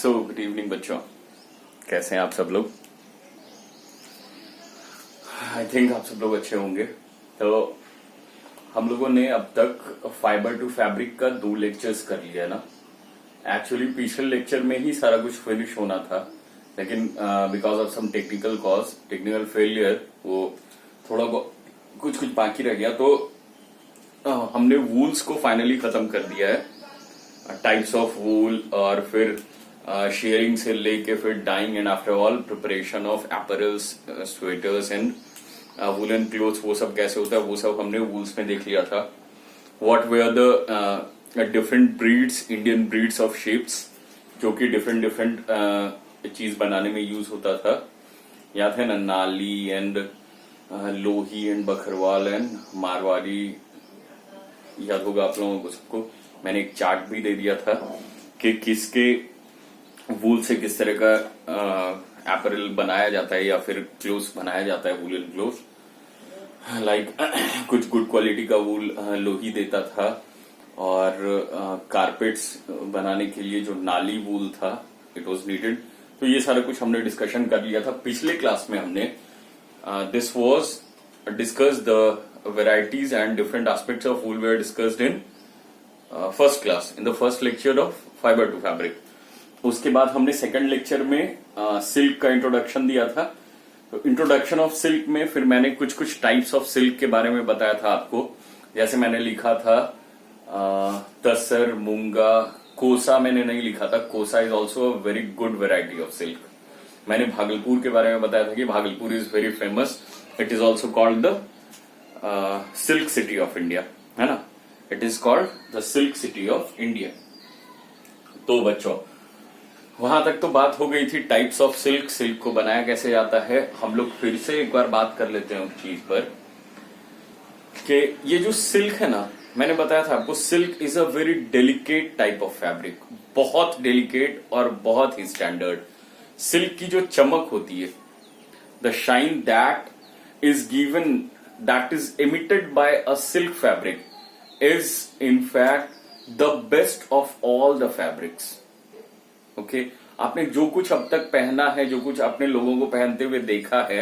Good evening बच्चों, कैसे हैं आप सब लोग। आई थिंक आप सब लोग अच्छे होंगे। तो हम लोगों ने अब तक फाइबर टू फैब्रिक का 2 लेक्चर्स कर लिया ना। एक्चुअली पिछले लेक्चर में ही सारा कुछ फिनिश होना था, लेकिन because of some technical failure वो थोड़ा कुछ बाकी रह गया। तो हमने वूल्स को फाइनली खत्म कर दिया है, टाइप्स ऑफ वूल, और फिर शेयरिंग से लेके फिर dyeing and after all preparation of apparels, sweaters and woollen clothes, वो सब कैसे होता है वो सब हमने वूल्स में देख लिया था। What were the different breeds, Indian breeds of sheeps, जो कि डिफरेंट चीज बनाने में यूज होता था। याद है ना, Nali and Lohi and Bakharwal and Marwari, याद होगा आप लोगों को सबको। मैंने एक चार्ट भी दे दिया था कि किसके वूल से किस तरह का एपरल बनाया जाता है या फिर क्लोथ्स बनाया जाता है, वूलन क्लोथ। लाइक कुछ गुड क्वालिटी का वूल लोही देता था, और कारपेट्स बनाने के लिए जो नाली वूल था इट वाज नीडेड। तो ये सारा कुछ हमने डिस्कशन कर लिया था पिछले क्लास में। हमने this was discuss the varieties and different aspects of wool were discussed in first class, in the first lecture of fibre to fabric. उसके बाद हमने सेकंड लेक्चर में सिल्क का इंट्रोडक्शन दिया था। तो इंट्रोडक्शन ऑफ सिल्क में फिर मैंने कुछ टाइप्स ऑफ सिल्क के बारे में बताया था आपको। जैसे मैंने लिखा था तसर, मूंगा, कोसा मैंने नहीं लिखा था। कोसा is also a very good variety of silk. मैंने भागलपुर के बारे में बताया था कि Bhagalpur is very famous, it is also called the silk city of India, है ना। It is called the silk city of India. तो बच्चों, वहां तक तो बात हो गई थी टाइप्स ऑफ सिल्क, सिल्क को बनाया कैसे जाता है। हम लोग फिर से एक बार बात कर लेते हैं उस चीज पर कि ये जो सिल्क है ना, मैंने बताया था आपको, silk is a very delicate type of fabric, बहुत डेलिकेट और बहुत ही स्टैंडर्ड। सिल्क की जो चमक होती है, the shine that is given, that is emitted by a silk fabric is in fact the best of all the fabrics. Okay, आपने जो कुछ अब तक पहना है, जो कुछ आपने लोगों को पहनते हुए देखा है,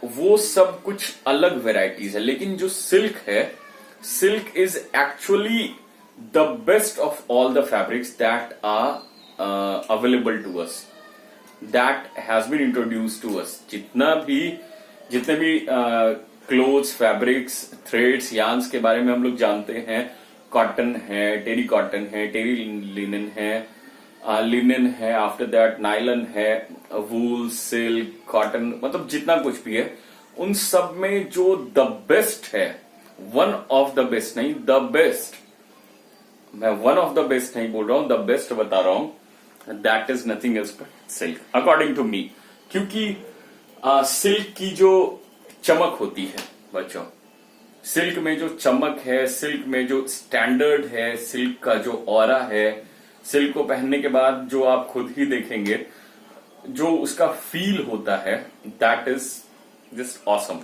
वो सब कुछ अलग वेराइटीज है। लेकिन जो सिल्क है, silk is actually the best of all the fabrics that are available to us, that has been introduce to us. जितने भी क्लोथ्स, फैब्रिक्स, थ्रेड्स, यार्न्स के बारे में हम लोग जानते हैं, कॉटन है, टेरी कॉटन है, टेरी लिनन है, आफ्टर दैट नायलन है, वूल, सिल्क, कॉटन, मतलब जितना कुछ भी है, उन सब में जो द बेस्ट है, वन ऑफ द बेस्ट नहीं, द बेस्ट, मैं वन ऑफ द बेस्ट नहीं बोल रहा हूं, द बेस्ट बता रहा हूं, that is nothing else but silk, according to me. क्योंकि सिल्क की जो चमक होती है बच्चों, सिल्क में जो चमक है, सिल्क में जो स्टैंडर्ड है, सिल्क का जो ऑरा है, सिल्क को पहनने के बाद जो आप खुद ही देखेंगे, जो उसका फील होता है, दैट इज जस्ट ऑसम।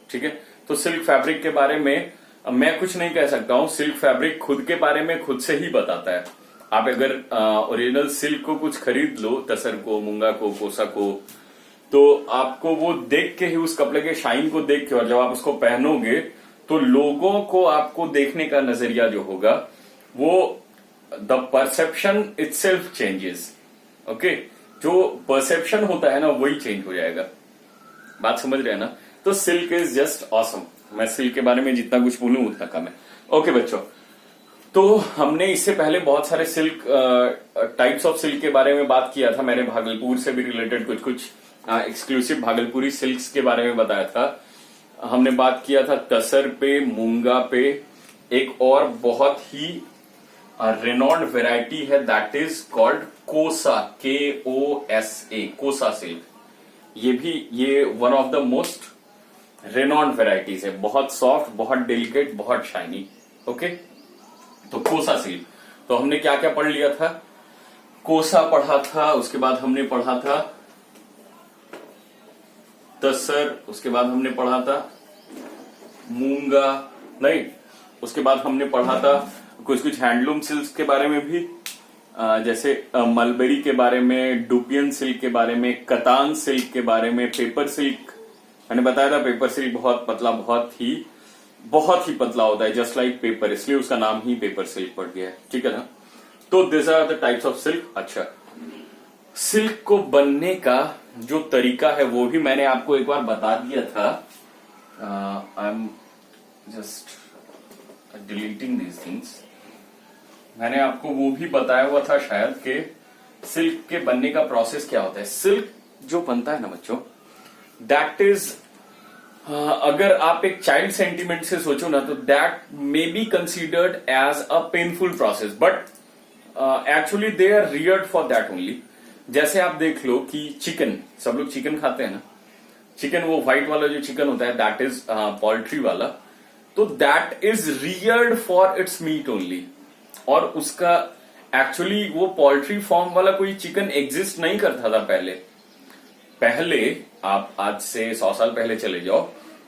ठीक है, तो सिल्क फैब्रिक के बारे में मैं कुछ नहीं कह सकता हूं, सिल्क फैब्रिक खुद के बारे में खुद से ही बताता है। आप अगर ओरिजिनल सिल्क को कुछ खरीद लो, तसर को, मूंगा को, कोसा को, तो आपको वो देख के ही, उस कपड़े के शाइन को देख के, और जब आप उसको पहनोगे तो लोगों को आपको देखने का नजरिया जो होगा, वो the perception itself changes. Okay, जो परसेप्शन होता है ना, वही चेंज हो जाएगा। बात समझ रहे हैं ना। तो सिल्क इज जस्ट ऑसम। मैं सिल्क के बारे में जितना कुछ बोलूं उतना कम है। ओके बच्चों, तो हमने इससे पहले बहुत सारे सिल्क टाइप्स ऑफ सिल्क के बारे में बात किया था। मैंने भागलपुर से भी रिलेटेड कुछ एक्सक्लूसिव भागलपुरी सिल्क्स के बारे में बताया था। हमने बात किया था तसर पे, मूंगा पे। एक और बहुत ही रेनॉन्ड वेराइटी है, that is called Kosa, KOSA, Kosa silk. ये one of the most renowned varieties है, बहुत सॉफ्ट, बहुत डेलिकेट, बहुत शाइनी। ओके, तो कोसा सिल्क। तो हमने क्या क्या पढ़ लिया था, कोसा पढ़ा था, उसके बाद हमने पढ़ा था तसर, उसके बाद हमने पढ़ा था मूंगा, नहीं, उसके बाद हमने पढ़ा था कुछ हैंडलूम सिल्क के बारे में भी, जैसे मलबेरी के बारे में, डुपियन सिल्क के बारे में, कतान सिल्क के बारे में, पेपर सिल्क। मैंने बताया था पेपर सिल्क बहुत पतला, बहुत ही पतला होता है, जस्ट लाइक पेपर, इसलिए उसका नाम ही पेपर सिल्क पड़ गया है, ठीक है ना। तो this are the types of silk. अच्छा, सिल्क को बनने का जो तरीका है वो भी मैंने आपको एक बार बता दिया था। I am just deleting these things. मैंने आपको वो भी बताया हुआ था शायद कि सिल्क के बनने का प्रोसेस क्या होता है। सिल्क जो बनता है ना बच्चों, दैट इज, अगर आप एक चाइल्ड सेंटीमेंट से सोचो ना, तो that may be considered as a painful process, but actually they are reared for that only. जैसे आप देख लो कि चिकन, सब लोग चिकन खाते हैं ना, चिकन वो व्हाइट वाला जो चिकन होता है दैट इज पोल्ट्री वाला, तो that is reared for its meat only. और उसका एक्चुअली वो पोल्ट्री फॉर्म वाला कोई चिकन एग्जिस्ट नहीं करता था पहले आप आज से 100 साल पहले चले जाओ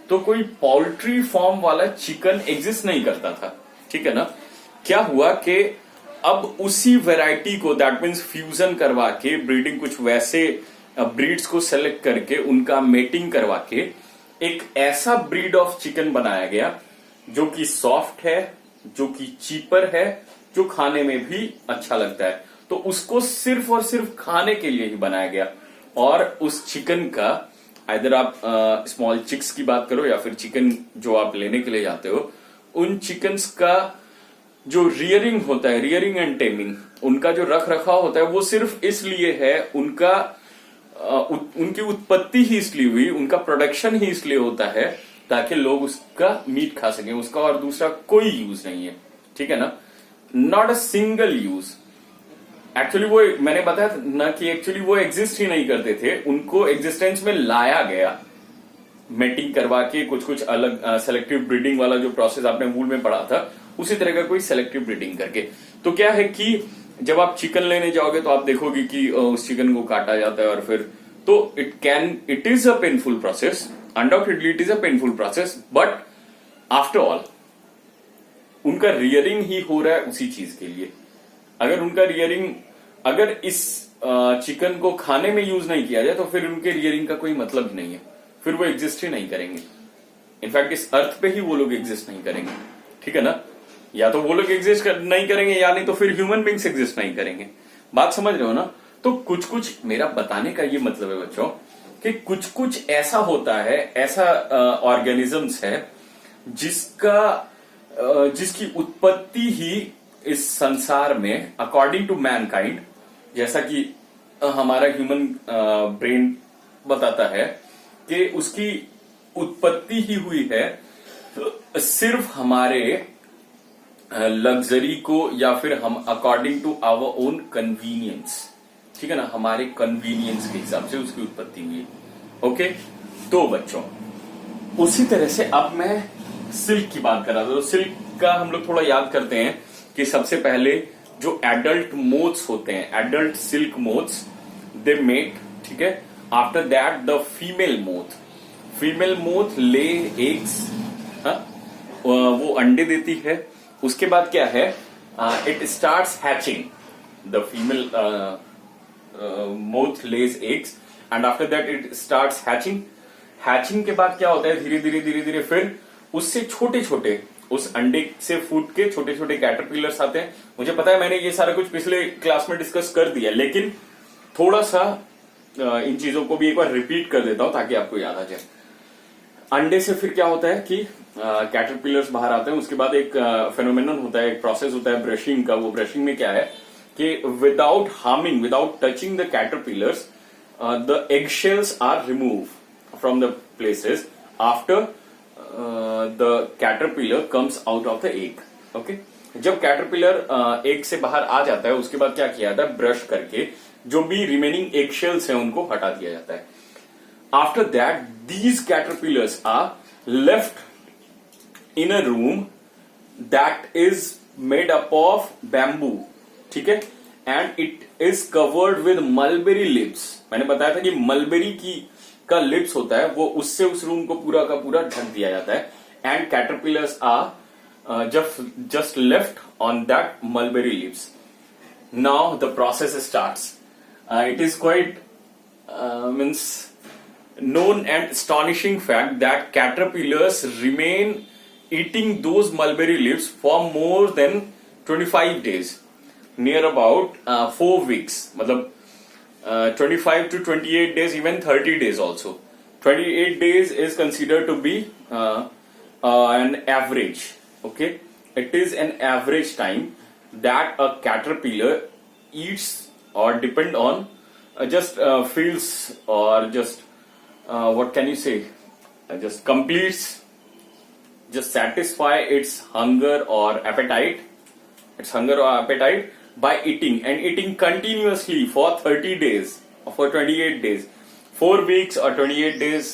तो कोई पोल्ट्री फॉर्म वाला चिकन एग्जिस्ट नहीं करता था, ठीक है ना। क्या हुआ कि अब उसी वैरायटी को, दैट मीन्स फ्यूजन करवा के, ब्रीडिंग कुछ वैसे ब्रीड्स को सेलेक्ट करके उनका मेटिंग करवा के एक ऐसा ब्रीड ऑफ चिकन बनाया गया जो कि सॉफ्ट है, जो कि चीपर है, जो खाने में भी अच्छा लगता है। तो उसको सिर्फ और सिर्फ खाने के लिए ही बनाया गया। और उस चिकन का इधर आप स्मॉल चिक्स की बात करो या फिर चिकन जो आप लेने के लिए जाते हो, उन चिकन्स का जो रियरिंग होता है, रियरिंग एंड टेमिंग, उनका जो रख रखाव होता है वो सिर्फ इसलिए है, उनकी उत्पत्ति ही इसलिए हुई, उनका प्रोडक्शन ही इसलिए होता है ताकि लोग उसका मीट खा सकें। उसका और दूसरा कोई यूज नहीं है, ठीक है ना, not a single use. Actually वो मैंने बताया ना कि एक्चुअली वो एग्जिस्ट ही नहीं करते थे, उनको एग्जिस्टेंस में लाया गया मेटिंग करवा के, कुछ अलग सेलेक्टिव ब्रीडिंग वाला जो प्रोसेस आपने वूल में पढ़ा था, उसी तरह का कोई सेलेक्टिव ब्रीडिंग करके। तो क्या है कि जब आप चिकन लेने जाओगे तो आप देखोगे कि उस चिकन को काटा जाता है और फिर, तो it is a painful process, undoubtedly it is a painful process, but after all उनका रियरिंग ही हो रहा है उसी चीज के लिए। अगर उनका रियरिंग, अगर इस चिकन को खाने में यूज नहीं किया जाए तो फिर उनके रियरिंग का कोई मतलब ही नहीं है, फिर वो एग्जिस्ट ही नहीं करेंगे। इनफैक्ट इस अर्थ पे ही वो लोग एग्जिस्ट नहीं करेंगे, ठीक है ना। या तो वो लोग एग्जिस्ट नहीं करेंगे या नहीं तो फिर ह्यूमन बींग्स एग्जिस्ट नहीं करेंगे। बात समझ रहे हो ना। तो कुछ मेरा बताने का ये मतलब है बच्चों कि कुछ ऐसा होता है, ऐसा ऑर्गेनिजम्स है जिसकी उत्पत्ति ही इस संसार में अकॉर्डिंग टू मैनकाइंड, जैसा कि हमारा ह्यूमन ब्रेन बताता है कि उसकी उत्पत्ति ही हुई है सिर्फ हमारे लग्जरी को, या फिर हम according to our own convenience, ठीक है ना, हमारे कन्वीनियंस के हिसाब से उसकी उत्पत्ति हुई है। ओके, तो बच्चों उसी तरह से अब मैं सिल्क की बात कर रहा था। तो सिल्क का हम लोग थोड़ा याद करते हैं कि सबसे पहले जो एडल्ट मोथ्स होते हैं, adult silk moths, they mate, ठीक है। After that the female moth lay eggs, वो अंडे देती है। उसके बाद क्या है, it starts hatching, the female moth lays eggs and after that it starts hatching के बाद क्या होता है, धीरे धीरे फिर उससे छोटे उस अंडे से फूट के छोटे कैटरपिलर्स आते हैं। मुझे पता है मैंने ये सारा कुछ पिछले क्लास में डिस्कस कर दिया, लेकिन थोड़ा सा इन चीजों को भी एक बार रिपीट कर देता हूं ताकि आपको याद आ जाए। अंडे से फिर क्या होता है कि कैटरपिलर्स बाहर आते हैं। उसके बाद एक फेनोमेनन होता है, एक प्रोसेस होता है ब्रशिंग का। वो ब्रशिंग में क्या है कि without harming, without touching the caterpillars, the egg shells are remove from the places after the caterpillar comes out of the egg. Okay, जब कैटरपिलर एग से बाहर आ जाता है उसके बाद क्या किया जाता है, ब्रश करके जो भी रिमेनिंग एग शेल्स हैं उनको हटा दिया जाता है। After that these caterpillars are left in a room that is made up of bamboo, ठीक है, and it is covered with mulberry lips. मैंने बताया था कि मलबेरी का लिप्स होता है, वो उससे उस रूम को पूरा का पूरा ढक दिया जाता है। And caterpillars are just left on that mulberry lips. now the process starts. It is quite means known and astonishing fact that caterpillars remain eating those mulberry leaves for more than 25 days, near about 4 weeks. मतलब 25 to 28 days, even 30 days also. 28 days is considered to be an average. Okay, it is an average time that a caterpillar eats or depend on just feels or just what can you say, just completes, just satisfy its hunger or appetite, by eating, and eating continuously for 30 days or for 28 days, 4 weeks or 28 days,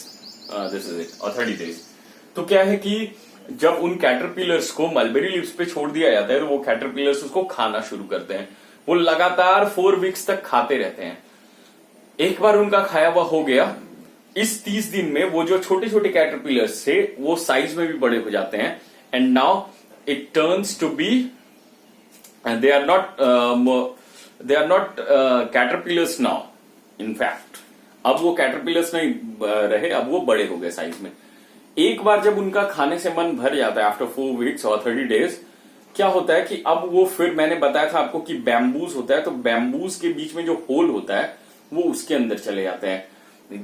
this is it, or 30 days. तो क्या है कि जब उन caterpillars को mulberry leaves पे छोड़ दिया जाता है तो वो कैटरपिलर्स उसको खाना शुरू करते हैं. वो लगातार 4 वीक्स तक खाते रहते हैं. एक बार उनका खाया हुआ हो गया, इस 30 दिन में वो जो छोटे छोटे कैटरपिलर्स थे वो साइज में भी बड़े हो जाते हैं. And now it turns to be, they are not caterpillars now. In fact अब वो कैटरपिलर्स नहीं रहे, अब वो बड़े हो गए साइज में. एक बार जब उनका खाने से मन भर जाता है आफ्टर 4 वीक्स और 30 डेज, क्या होता है कि अब वो, फिर मैंने बताया था आपको कि बैम्बूज होता है, तो बैम्बूज के बीच में जो होल होता है वो उसके अंदर चले जाते हैं,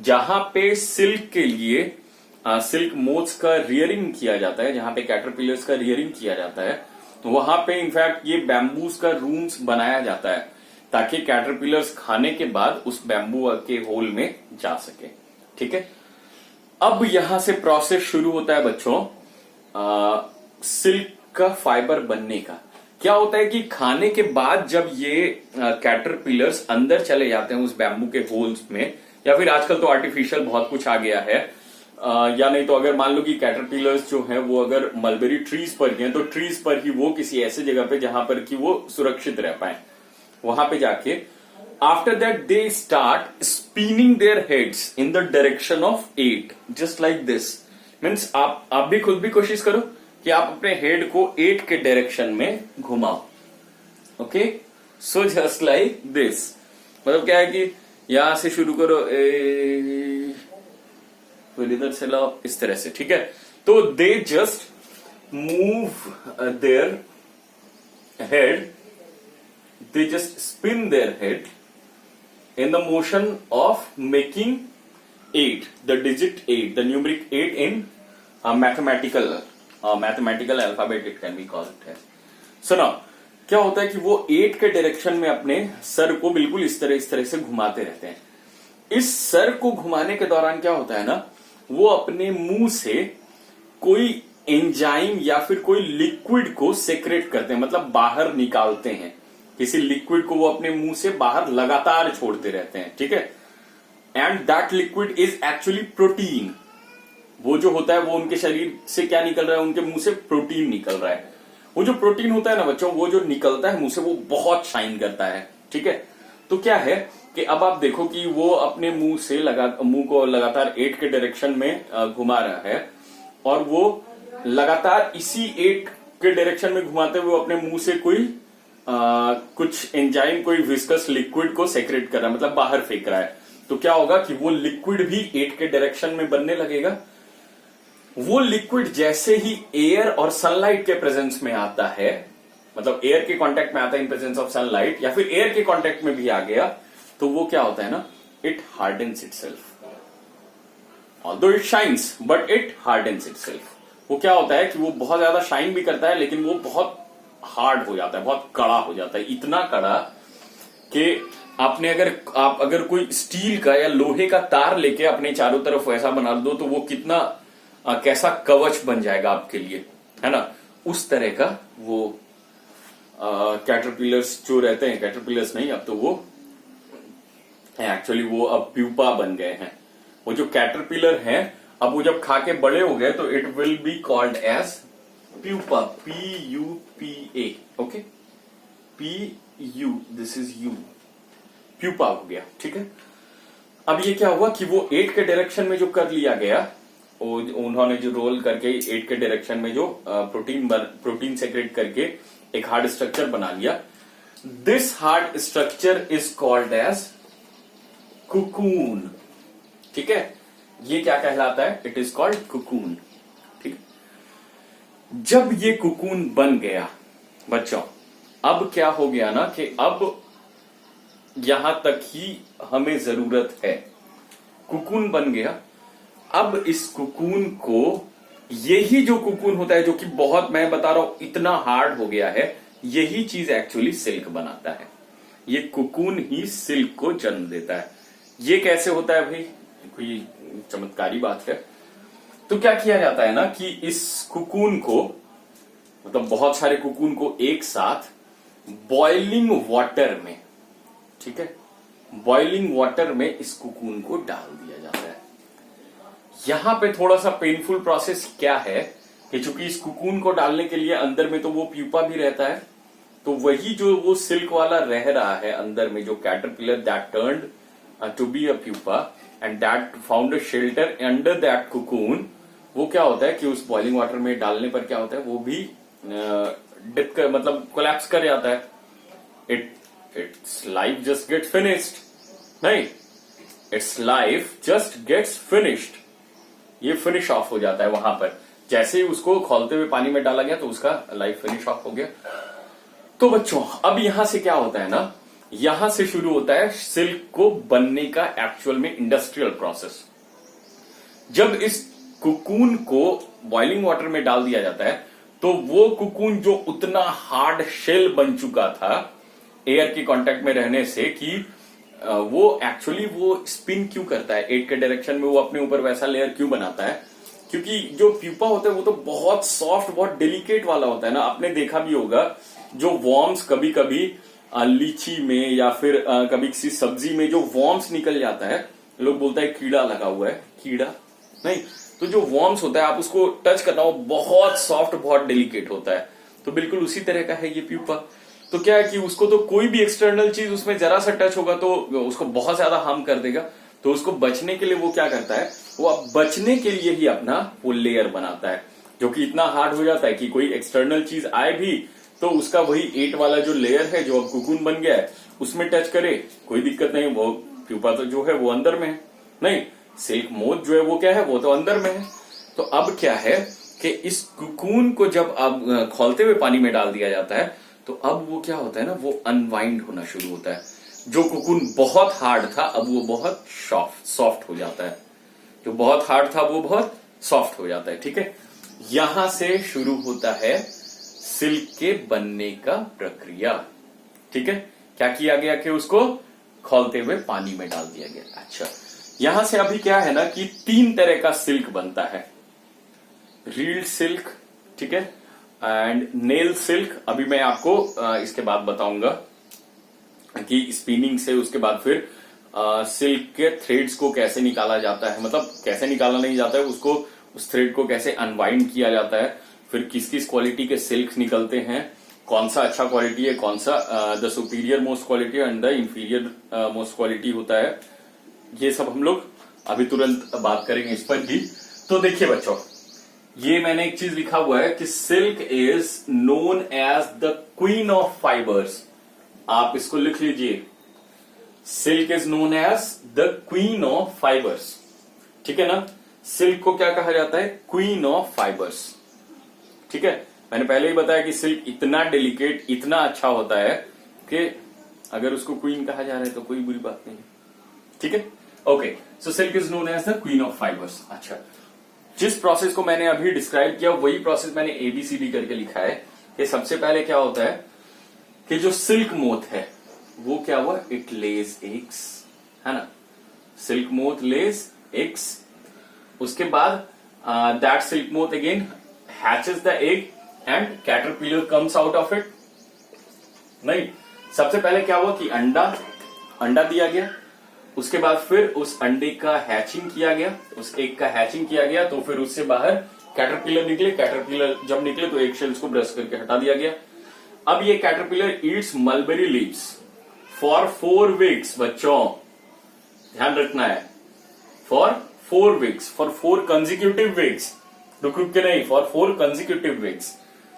जहां पे सिल्क के लिए सिल्क मोथ्स का रियरिंग किया जाता है, जहां पे कैटरपिलर्स का रियरिंग किया जाता है. तो वहां पे इनफैक्ट ये बैम्बूज का रूम्स बनाया जाता है ताकि कैटरपिलर्स खाने के बाद उस बैम्बू के होल में जा सके. ठीक है, अब यहां से प्रोसेस शुरू होता है बच्चों सिल्क का फाइबर बनने का. क्या होता है कि खाने के बाद जब ये कैटरपिलर्स अंदर चले जाते हैं उस बैम्बू के होल्स में, या फिर आजकल तो आर्टिफिशियल बहुत कुछ आ गया है, या नहीं तो अगर मान लो कि कैटरपिलर्स जो है वो अगर मलबेरी ट्रीज पर हैं तो ट्रीज पर ही वो किसी ऐसे जगह पे जहां पर कि वो सुरक्षित रह पाए, वहां पे जाके after that they start spinning their heads in the direction of 8, just like this. Means आप भी खुद भी कोशिश करो कि आप अपने हेड को 8 के डायरेक्शन में घुमाओ. Okay, so just like this. मतलब क्या है कि यहां से शुरू करो, फिर इधर से लाओ, इस तरह से. ठीक है, तो they just move their head, they just spin their head in the motion of making 8, the digit 8, the numeric 8 in mathematical alphabet it can be called as. So now क्या होता है कि वो 8 के डायरेक्शन में अपने सर को बिल्कुल इस तरह से घुमाते रहते हैं. इस सर को घुमाने के दौरान क्या होता है ना, वो अपने मुंह से कोई एंजाइम या फिर कोई लिक्विड को सेक्रेट करते हैं, मतलब बाहर निकालते हैं. किसी लिक्विड को वो अपने मुंह से बाहर लगातार छोड़ते रहते हैं. ठीक है, and that liquid is actually protein. वो जो होता है वो उनके शरीर से क्या निकल रहा है, उनके मुंह से प्रोटीन निकल रहा है. वो जो प्रोटीन होता है ना बच्चों, वो जो निकलता है मुंह से वो बहुत शाइन करता है. ठीक है, तो क्या है कि अब आप देखो कि वो अपने मुंह को लगातार 8 के डायरेक्शन में घुमा रहा है, और वो लगातार इसी 8 के डायरेक्शन में घुमाते हुए अपने मुंह से कोई कुछ एंजाइम, कोई विस्कस लिक्विड को सेक्रेट कर रहा है, मतलब बाहर फेंक रहा है. तो क्या होगा कि वो लिक्विड भी 8 के डायरेक्शन में बनने लगेगा. वो लिक्विड जैसे ही एयर और सनलाइट के प्रेजेंस में आता है, मतलब एयर के कांटेक्ट में आता है इन प्रेजेंस ऑफ सनलाइट, या फिर एयर के कांटेक्ट में भी आ गया, तो वो क्या होता है ना, it hardens itself. Although it shines but it hardens itself. वो क्या होता है कि वो बहुत ज्यादा शाइन भी करता है, लेकिन वो बहुत हार्ड हो जाता है, बहुत कड़ा हो जाता है. इतना कड़ा कि आप अगर कोई स्टील का या लोहे का तार लेके अपने चारों तरफ वैसा बना दो तो वो कितना कैसा कवच बन जाएगा आपके लिए, है ना. उस तरह का वो कैटरपिलर्स जो रहते हैं, कैटरपिलर्स नहीं, अब तो वो एक्चुअली वो अब प्यूपा बन गए हैं. वो जो कैटरपिलर हैं अब वो जब खा के बड़े हो गए तो it will be called as pupa, PUPA. Okay, PU, this is U, pupa हो गया. ठीक है, अब ये क्या हुआ कि वो 8 के डायरेक्शन में जो कर लिया गया, उन्होंने जो रोल करके 8 के डायरेक्शन में जो प्रोटीन सेक्रेट करके एक हार्ड स्ट्रक्चर बना लिया. This hard structure is called as cocoon. ठीक है, ये क्या कहलाता है? It is called cocoon. ठीक है, जब ये कुकून बन गया बच्चों, अब क्या हो गया ना कि अब यहां तक ही हमें जरूरत है। कुकून बन गया, अब इस कुकून को, यही जो कुकून होता है जो कि बहुत, मैं बता रहा हूं इतना हार्ड हो गया है, यही चीज एक्चुअली सिल्क बनाता है। ये कुकून ही सिल्क को जन्म देता है। ये कैसे होता है भाई? कोई चमत्कारी बात है। तो क्या किया जाता है ना कि इस कुकून को, मतलब बहुत सारे कुकून को एक साथ बॉइलिंग वाटर में, ठीक है, बॉइलिंग वाटर में इस कुकून को डाल दिया जाता है। यहां पे थोड़ा सा पेनफुल प्रोसेस क्या है कि चूंकि इस कुकून को डालने के लिए अंदर में तो वो प्यूपा भी रहता है, तो वही जो वो सिल्क वाला रह रहा है अंदर में, जो caterpillar that turned to be a pupa and that found a shelter under that cocoon, वो क्या होता है कि उस बॉइलिंग वाटर में डालने पर क्या होता है, वो भी डिप कर, मतलब कोलैप्स कर जाता है। Its life just gets finished, नहीं, its life just gets finished. ये फिनिश ऑफ हो जाता है वहां पर, जैसे ही उसको खौलते हुए पानी में डाला गया तो उसका लाइफ फिनिश ऑफ हो गया। तो बच्चों अब यहां से क्या होता है ना, यहां से शुरू होता है सिल्क को बनने का एक्चुअल में इंडस्ट्रियल प्रोसेस। जब इस कुकून को बॉइलिंग वाटर में डाल दिया जाता है तो वो कुकून जो उतना हार्ड शेल बन चुका था एयर के कांटेक्ट में रहने से कि वो एक्चुअली वो स्पिन क्यों करता है एक के डायरेक्शन में, वो अपने ऊपर वैसा लेयर क्यों बनाता है, क्योंकि जो प्यूपा होता है वो तो बहुत सॉफ्ट, बहुत डेलिकेट वाला होता है ना। आपने देखा भी होगा जो वॉर्म्स कभी कभी लीची में या फिर कभी किसी सब्जी में जो वॉर्म्स निकल जाता है, लोग बोलता है कीड़ा लगा हुआ है, कीड़ा नहीं, तो जो वॉर्म्स होता है आप उसको टच करना, वो बहुत सॉफ्ट, बहुत डेलिकेट होता है। तो बिल्कुल उसी तरह का है ये प्यूपा। तो क्या है कि उसको तो कोई भी एक्सटर्नल चीज उसमें जरा सा टच होगा तो उसको बहुत ज्यादा हार्म कर देगा। तो उसको बचने के लिए वो क्या करता है, वो अब बचने के लिए ही अपना वो लेयर बनाता है, जो कि इतना हार्ड हो जाता है कि कोई एक्सटर्नल चीज आए भी तो उसका वही एट वाला जो लेयर है जो अब कुकून बन गया है उसमें टच करे, कोई दिक्कत नहीं। वो प्यूपा तो जो है वो अंदर में है, नहीं, सिल्क मोथ जो है वो क्या है, वो तो अंदर में है। तो अब क्या है कि इस कुकून को जब अब खौलते हुए पानी में डाल दिया जाता है तो अब वो क्या होता है ना, वो अनवाइंड होना शुरू होता है। जो कुकून बहुत हार्ड था अब वो बहुत सॉफ्ट हो जाता है, जो बहुत हार्ड था वो बहुत सॉफ्ट हो जाता है। ठीक है, यहां से शुरू होता है सिल्क के बनने का प्रक्रिया। ठीक है, क्या किया गया कि उसको खौलते हुए पानी में डाल दिया गया। अच्छा, यहां से अभी क्या है ना कि 3 तरह का सिल्क बनता है, रील्ड सिल्क, ठीक है, एंड नेल सिल्क। अभी मैं आपको इसके बाद बताऊंगा कि स्पिनिंग से उसके बाद फिर सिल्क के थ्रेड्स को कैसे निकाला जाता है, मतलब कैसे निकाला नहीं जाता है उसको, उस थ्रेड को कैसे अनवाइंड किया जाता है, फिर किस किस क्वालिटी के सिल्क निकलते हैं, कौन सा अच्छा क्वालिटी है, कौन सा the superior most quality and the inferior most quality होता है, ये सब हम लोग अभी तुरंत बात करेंगे इस पर भी। तो देखिए बच्चों, ये मैंने एक चीज लिखा हुआ है कि silk is known as the queen of fibres. आप इसको लिख लीजिए, silk is known as the queen of fibres. ठीक है ना, सिल्क को क्या कहा जाता है, क्वीन ऑफ फाइबर्स। ठीक है, मैंने पहले ही बताया कि सिल्क इतना डेलिकेट, इतना अच्छा होता है कि अगर उसको क्वीन कहा जा रहा है तो कोई बुरी बात नहीं। ठीक है, okay, so silk is known as the queen of fibres. अच्छा, जिस प्रोसेस को मैंने अभी डिस्क्राइब किया वही प्रोसेस मैंने एबीसीडी करके लिखा है कि सबसे पहले क्या होता है कि जो सिल्क मोथ है वो क्या हुआ, इट लेज एग्स, है ना, सिल्क मोथ लेज एग्स। उसके बाद that silk moth again hatches the egg and caterpillar comes out of it. नहीं, सबसे पहले क्या हुआ कि अंडा दिया गया, उसके बाद फिर उस अंडे का हैचिंग किया गया, उस एग का हैचिंग किया गया, तो फिर उससे बाहर कैटरपिलर निकले। कैटरपिलर जब निकले तो एग शेल्स को ब्रश करके हटा दिया गया। अब ये caterpillar Yeats mulberry leaves for 4 weeks. बच्चों ध्यान रखना है, for 4 weeks, for 4 consecutive weeks, रुक रुक के नहीं, फॉर 4 कंसेक्यूटिव वीक्स।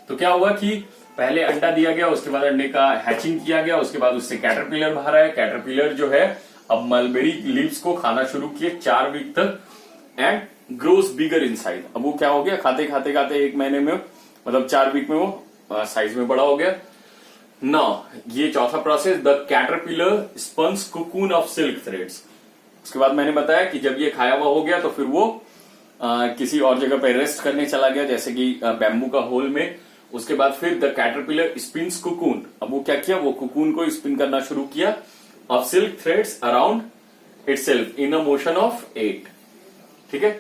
तो क्या हुआ कि पहले अंडा दिया गया, उसके बाद अंडे का हैचिंग किया गया, उसके बाद उससे कैटरपिलर बाहर आया। कैटरपिलर जो है अब मलबेरी लीव्स को खाना शुरू किए 4 वीक तक एंड ग्रोस बिगर इनसाइड। अब वो क्या हो गया, खाते खाते खाते 1 महीने में मतलब 4 वीक में वो साइज में बड़ा हो गया। नाउ ये चौथा process, the caterpillar spins cocoon of silk threads. उसके बाद मैंने बताया कि जब ये खाया हुआ हो गया तो फिर वो किसी और जगह पे रेस्ट करने चला गया, जैसे कि बैम्बू का होल में। उसके बाद फिर द कैटरपिलर स्पिन्स कोकून। अब वो क्या किया, वो कोकून को स्पिन करना शुरू किया of silk threads around itself in a motion of 8। ठीक है,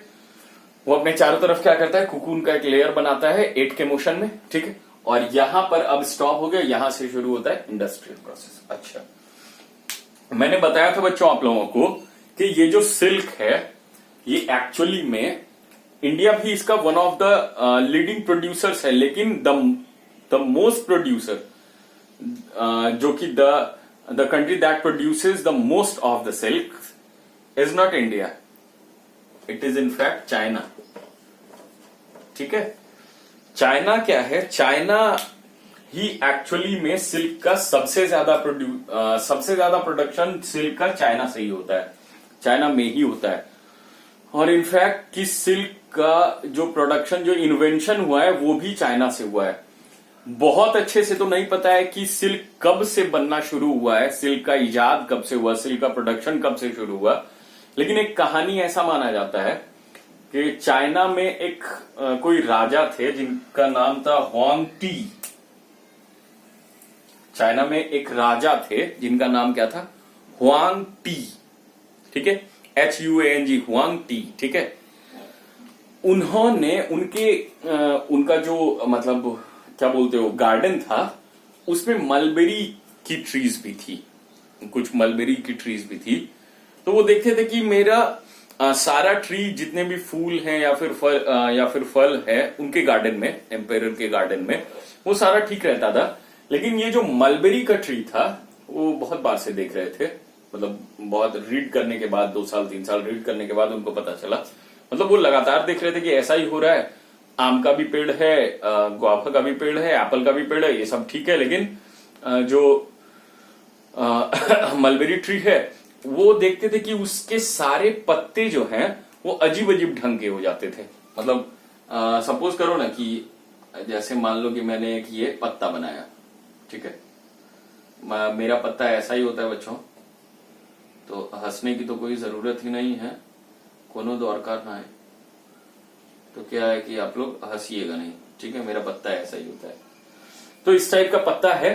वो अपने चारों तरफ क्या करता है, कोकून का एक लेयर बनाता है 8 के मोशन में। ठीक है, और यहां पर अब स्टॉप हो गया, यहां से शुरू होता है इंडस्ट्रियल प्रोसेस। अच्छा, मैंने बताया था बच्चों आप लोगों को कि ये जो सिल्क है ये एक्चुअली में इंडिया भी इसका one of the leading producers है, लेकिन द मोस्ट प्रोड्यूसर जो कि the country that produces the most of the silk is not India, it is in fact China. ठीक है, चाइना क्या है, चाइना ही एक्चुअली में सिल्क का सबसे ज्यादा प्रोडक्शन सिल्क का चाइना से ही होता है, चाइना में ही होता है। और इनफैक्ट कि सिल्क का जो प्रोडक्शन, जो इन्वेंशन हुआ है वो भी चाइना से हुआ है। बहुत अच्छे से तो नहीं पता है कि सिल्क कब से बनना शुरू हुआ है, सिल्क का इजाद कब से हुआ, सिल्क का प्रोडक्शन कब से शुरू हुआ, लेकिन एक कहानी ऐसा माना जाता है कि चाइना में एक कोई राजा थे जिनका नाम था हुआंग टी। चाइना में एक राजा थे जिनका नाम क्या था, हुआंग टी। ठीक है, HUANG, हुआंग टी। ठीक है, उन्होंने उनका जो मतलब क्या बोलते हो गार्डन था, उसमें मलबेरी की ट्रीज भी थी, कुछ मलबेरी की ट्रीज भी थी। तो वो देखते थे कि मेरा सारा ट्री जितने भी फूल हैं या फिर फल है उनके गार्डन में, एम्पायर के गार्डन में, वो सारा ठीक रहता था। लेकिन ये जो मलबेरी का ट्री था वो बहुत बार से देख रहे थे, मतलब बहुत रीड करने के बाद, 2 साल 3 साल रीड करने के बाद उनको पता चला, मतलब वो लगातार देख रहे थे कि ऐसा ही हो रहा है। आम का भी पेड़ है, गुआवा का भी पेड़ है, एप्पल का भी पेड़ है, ये सब ठीक है, लेकिन जो मलबेरी ट्री है वो देखते थे कि उसके सारे पत्ते जो हैं वो अजीब अजीब ढंग के हो जाते थे। मतलब सपोज करो ना कि जैसे मान लो कि मैंने एक ये पत्ता बनाया, ठीक है, मेरा पत्ता ऐसा ही होता है बच्चों, तो हंसने की तो कोई जरूरत ही नहीं है, कोनो दरकार ना है। तो क्या है कि आप लोग हंसिएगा नहीं, ठीक है, मेरा पत्ता ऐसा ही होता है। तो इस टाइप का पत्ता है,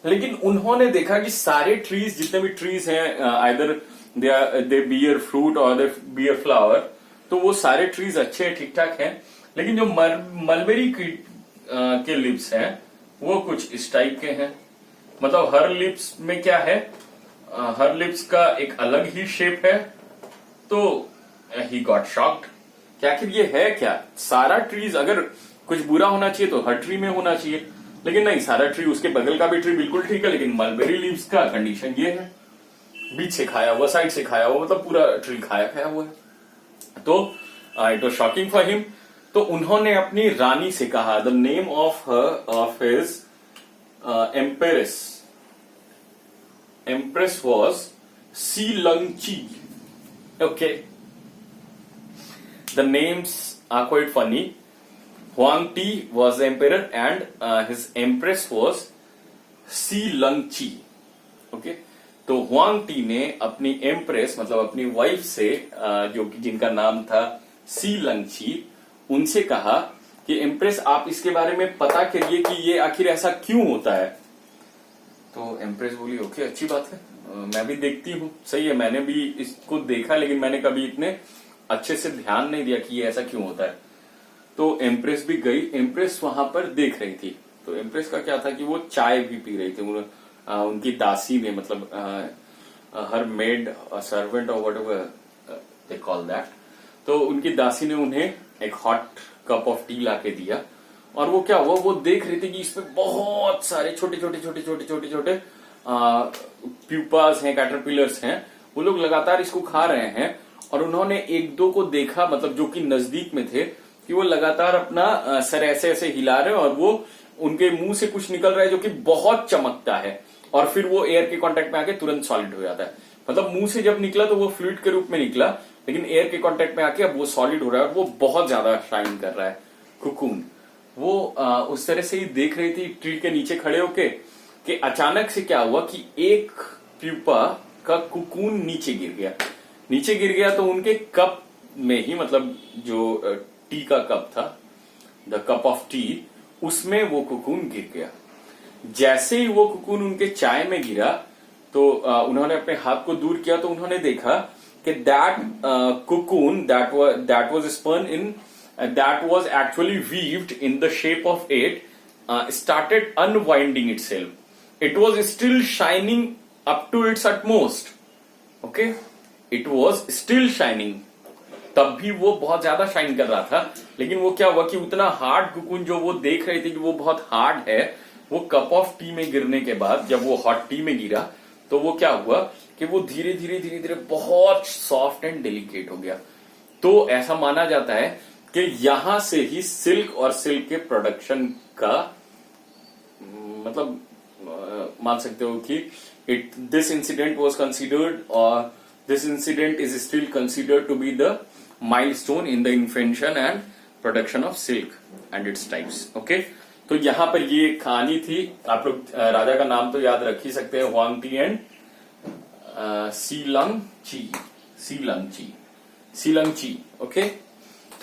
लेकिन उन्होंने देखा कि सारे ट्रीज, जितने भी ट्रीज हैं, आइदर दे बियर फ्रूट और दे बियर फ्लावर, तो वो सारे ट्रीज अच्छे ठीक ठाक हैं, लेकिन जो मलबेरी के लिप्स हैं वो कुछ इस टाइप के हैं। मतलब हर लिप्स में क्या है, हर लिप्स का एक अलग ही शेप है। तो ही गॉट शॉक्ड कि आखिर ये है क्या, सारा ट्रीज अगर कुछ बुरा होना चाहिए तो हर ट्री में होना चाहिए, लेकिन नहीं, सारा ट्री, उसके बगल का भी ट्री बिल्कुल ठीक है, लेकिन मलबेरी लीव्स का कंडीशन ये है, बीच से खाया हुआ, साइड से खाया हुआ, मतलब पूरा ट्री खाया हुआ है। तो it was shocking for him. तो उन्होंने अपनी रानी से कहा, the name of his empress was Xi Lingshi. Okay, the names are quite funny. Huang Ti was the emperor and his empress was Si Lungchi. Okay, तो Huang T ने अपनी empress मतलब अपनी वाइफ से जो कि जिनका नाम था सी लंगची, उनसे कहा कि एम्प्रेस आप इसके बारे में पता करिए कि ये आखिर ऐसा क्यों होता है। तो एम्प्रेस बोली ओके, अच्छी बात है, मैं भी देखती हूँ, सही है, मैंने भी इसको देखा, लेकिन मैंने कभी इतने अच्छे से ध्यान नहीं दिया कि ये ऐसा क्यों होता है। तो एम्प्रेस भी गई, एम्प्रेस वहां पर देख रही थी। तो एम्प्रेस का क्या था कि वो चाय भी पी रही थी, उनकी दासी ने, मतलब हर मेड सर्वेंट और व्हाटएवर दे कॉल दैट, तो उनकी दासी ने उन्हें एक हॉट कप ऑफ टी लाके दिया, और वो क्या हुआ, वो देख रही थी कि इसमें बहुत सारे छोटे छोटे प्यूपास हैं, कैटरपिलर्स हैं, वो लोग लगातार इसको खा रहे हैं। और उन्होंने 1-2 को देखा, मतलब जो कि नजदीक में थे, कि वो लगातार अपना सर ऐसे ऐसे हिला रहे हैं और वो उनके मुंह से कुछ निकल रहा है जो कि बहुत चमकता है और फिर वो एयर के कांटेक्ट में आके तुरंत सॉलिड हो जाता है। मतलब मुंह से जब निकला तो वो फ्लूइड के रूप में निकला, लेकिन एयर के कांटेक्ट में आके अब वो सॉलिड हो रहा है और वो बहुत ज्यादा शाइन कर रहा है कुकून। वो उस तरह से ही देख रही थी ट्री के नीचे खड़े होके कि अचानक से क्या हुआ कि एक प्यूपा का कुकून नीचे गिर गया। नीचे गिर गया तो उनके कप में ही, मतलब जो टी का कप था, द कप ऑफ टी, उसमें वो कुकून गिर गया। जैसे ही वो कुकून उनके चाय में गिरा तो उन्होंने अपने हाथ को दूर किया तो उन्होंने देखा कि that cocoon that was spun in that was actually weaved in the shape of it started unwinding itself. It was still shining up to its utmost. Okay, it was still shining. तब भी वो बहुत ज्यादा shine कर रहा था, लेकिन वो क्या हुआ कि उतना हार्ड कुकुन जो वो देख रहे थे कि वो बहुत हार्ड है, वो कप ऑफ टी में गिरने के बाद जब वो हॉट टी में गिरा तो वो क्या हुआ कि वो धीरे धीरे बहुत सॉफ्ट एंड डेलिकेट हो गया। तो ऐसा माना जाता है कि यहां से ही सिल्क और सिल्क के प्रोडक्शन का मतलब मान सकते हो कि दिस इंसिडेंट वाज कंसीडर्ड और this incident is still considered to be the milestone in the invention and production of silk and its types. Okay, तो यहां पर ये कहानी थी। आप लोग राजा का नाम तो याद रख ही सकते हैं, हुआंग एंड सीलंगची। ओके,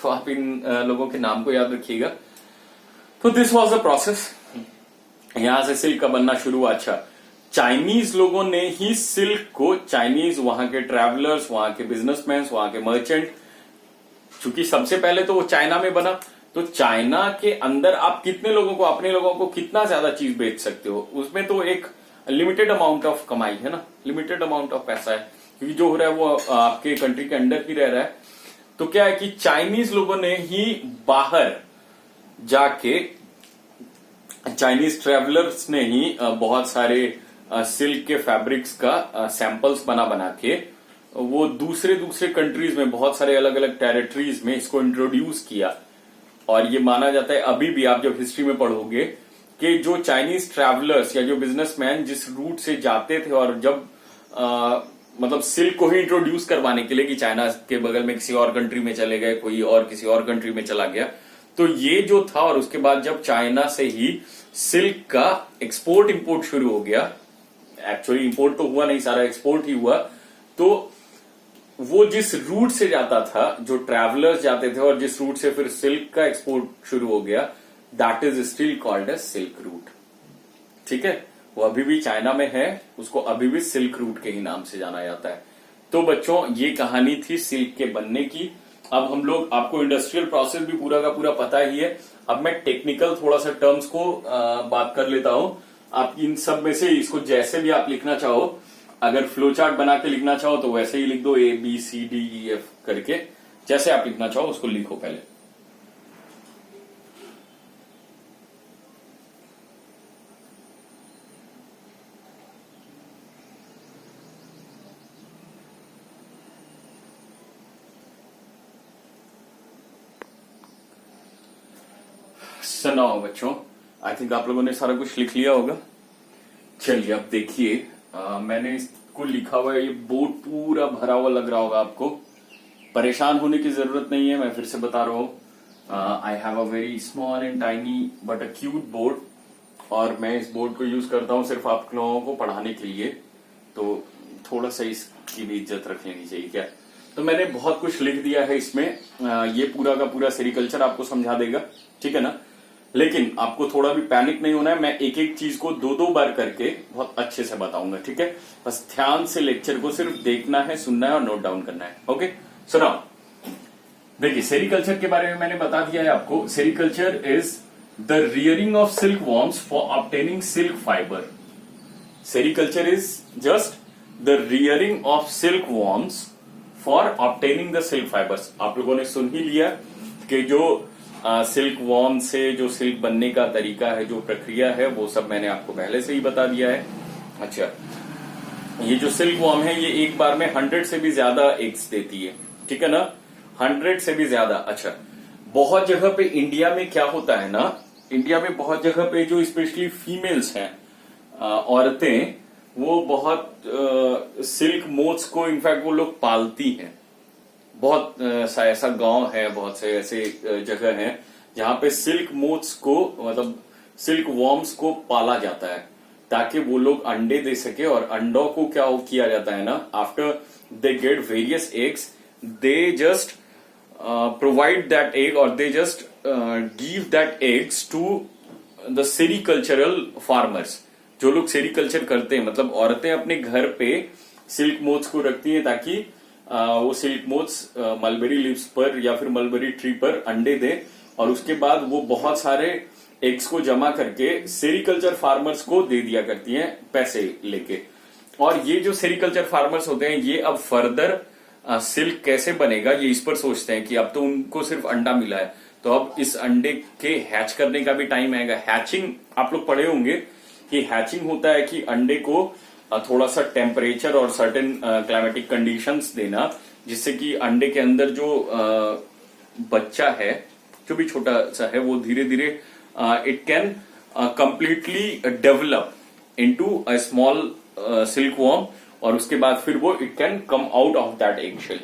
तो आप इन लोगों के नाम को याद रखिएगा। तो दिस वाज द प्रोसेस, यहां से सिल्क का बनना शुरू हुआ। अच्छा, चाइनीज लोगों ने ही सिल्क को, चाइनीज वहां के ट्रैवलर्स, वहां के बिजनेसमैन, वहां के मर्चेंट, चूंकि सबसे पहले तो वो चाइना में बना, तो चाइना के अंदर आप कितने लोगों को, अपने लोगों को कितना ज्यादा चीज बेच सकते हो, उसमें तो एक लिमिटेड अमाउंट ऑफ कमाई है ना, लिमिटेड अमाउंट ऑफ पैसा है, क्योंकि जो हो रहा है वो आपके कंट्री के अंडर ही रह रहा है। तो क्या है कि चाइनीज लोगों ने ही बाहर जाके, चाइनीज ट्रेवलर्स ने ही बहुत सारे सिल्क के फैब्रिक्स का सैंपल्स बना के वो दूसरे कंट्रीज में, बहुत सारे अलग अलग टेरिटरीज में इसको इंट्रोड्यूस किया। और ये माना जाता है अभी भी, आप जब हिस्ट्री में पढ़ोगे कि जो चाइनीज ट्रैवलर्स या जो बिजनेसमैन जिस रूट से जाते थे और जब मतलब सिल्क को ही इंट्रोड्यूस करवाने के लिए कि चाइना के बगल में किसी और कंट्री में चले गए, कोई और किसी और कंट्री में चला गया, तो ये जो था, और उसके बाद जब चाइना से ही सिल्क का एक्सपोर्ट इंपोर्ट शुरू हो गया, एक्चुअली इंपोर्ट तो हुआ नहीं, सारा एक्सपोर्ट ही हुआ, तो वो जिस रूट से जाता था, जो ट्रैवलर्स जाते थे, और जिस रूट से फिर सिल्क का एक्सपोर्ट शुरू हो गया, that is still called as silk route. ठीक है, वो अभी भी चाइना में है, उसको अभी भी सिल्क रूट के ही नाम से जाना जाता है। तो बच्चों, ये कहानी थी सिल्क के बनने की। अब हम लोग, आपको इंडस्ट्रियल प्रोसेस भी पूरा का पूरा पता ही है, अब मैं टेक्निकल थोड़ा सा टर्म्स को बात कर लेता हूं। आप इन सब में से इसको जैसे भी आप लिखना चाहो, अगर फ्लो चार्ट बना के लिखना चाहो तो वैसे ही लिख दो, ABCDEF करके, जैसे आप लिखना चाहो उसको लिखो पहले। सुनाओ बच्चों, आई थिंक आप लोगों ने सारा कुछ लिख लिया होगा। चलिए अब देखिए, मैंने इसको लिखा हुआ है, ये बोर्ड पूरा भरा हुआ लग रहा होगा आपको। परेशान होने की जरूरत नहीं है, मैं फिर से बता रहा हूं। I have a very small and tiny but a cute board, और मैं इस बोर्ड को यूज करता हूं सिर्फ आप लोगों को पढ़ाने के लिए, तो थोड़ा सा इसकी भी इज्जत रख लेनी चाहिए क्या। तो मैंने बहुत कुछ लिख दिया है इसमें, ये पूरा का पूरा सेरिकल्चर आपको समझा देगा, ठीक है ना। लेकिन आपको थोड़ा भी पैनिक नहीं होना है, मैं एक एक चीज को दो बार करके बहुत अच्छे से बताऊंगा, ठीक है। बस ध्यान से लेक्चर को सिर्फ देखना है, सुनना है और नोट डाउन करना है। ओके, सुनाओ। देखिए, सेरिकल्चर के बारे में मैंने बता दिया है आपको। Sericulture is the rearing of silk worms for obtaining silk fibre. Sericulture is just the rearing of silk worms for obtaining the silk fibres. आप लोगों ने सुन ही लिया कि जो सिल्क वॉर्म से जो सिल्क बनने का तरीका है, जो प्रक्रिया है, वो सब मैंने आपको पहले से ही बता दिया है। अच्छा, ये जो सिल्क वॉर्म है, ये एक बार में 100 से भी ज्यादा एग्स देती है, ठीक है ना, 100 से भी ज्यादा। अच्छा, बहुत जगह पे इंडिया में क्या होता है ना इंडिया में बहुत जगह पे जो स्पेशली फीमेल्स हैं, औरतें, वो बहुत सिल्क मोथ्स को इनफैक्ट वो लोग पालती हैं। बहुत सा ऐसा गांव है, बहुत से ऐसे जगह हैं जहां पे सिल्क मोथ्स को, मतलब सिल्क वॉर्म्स को पाला जाता है ताकि वो लोग अंडे दे सके। और अंडों को क्या किया जाता है ना, after they get various eggs, they just provide that egg और they just give that eggs to the sericultural farmers. जो लोग सेरिकल्चर करते हैं, मतलब औरतें अपने घर पे सिल्क मोथ्स को रखती हैं ताकि वो सिल्क मोथ्स मलबेरी लीव्स पर या फिर मलबेरी ट्री पर अंडे दे, और उसके बाद वो बहुत सारे एग्स को जमा करके सेरिकल्चर फार्मर्स को दे दिया करती हैं पैसे लेके। और ये जो सेरिकल्चर फार्मर्स होते हैं, ये अब फर्दर सिल्क कैसे बनेगा ये इस पर सोचते हैं कि अब तो उनको सिर्फ अंडा मिला है, तो अब इस अंडे के हैच करने का भी टाइम आएगा। हैचिंग आप लोग पढ़े होंगे कि हैचिंग होता है कि अंडे को थोड़ा सा टेम्परेचर और सर्टेन क्लाइमेटिक कंडीशंस देना, जिससे कि अंडे के अंदर जो बच्चा है, जो भी छोटा सा है, वो धीरे धीरे it can completely develop into a small silk worm, और उसके बाद फिर वो it can come out of that egg shell.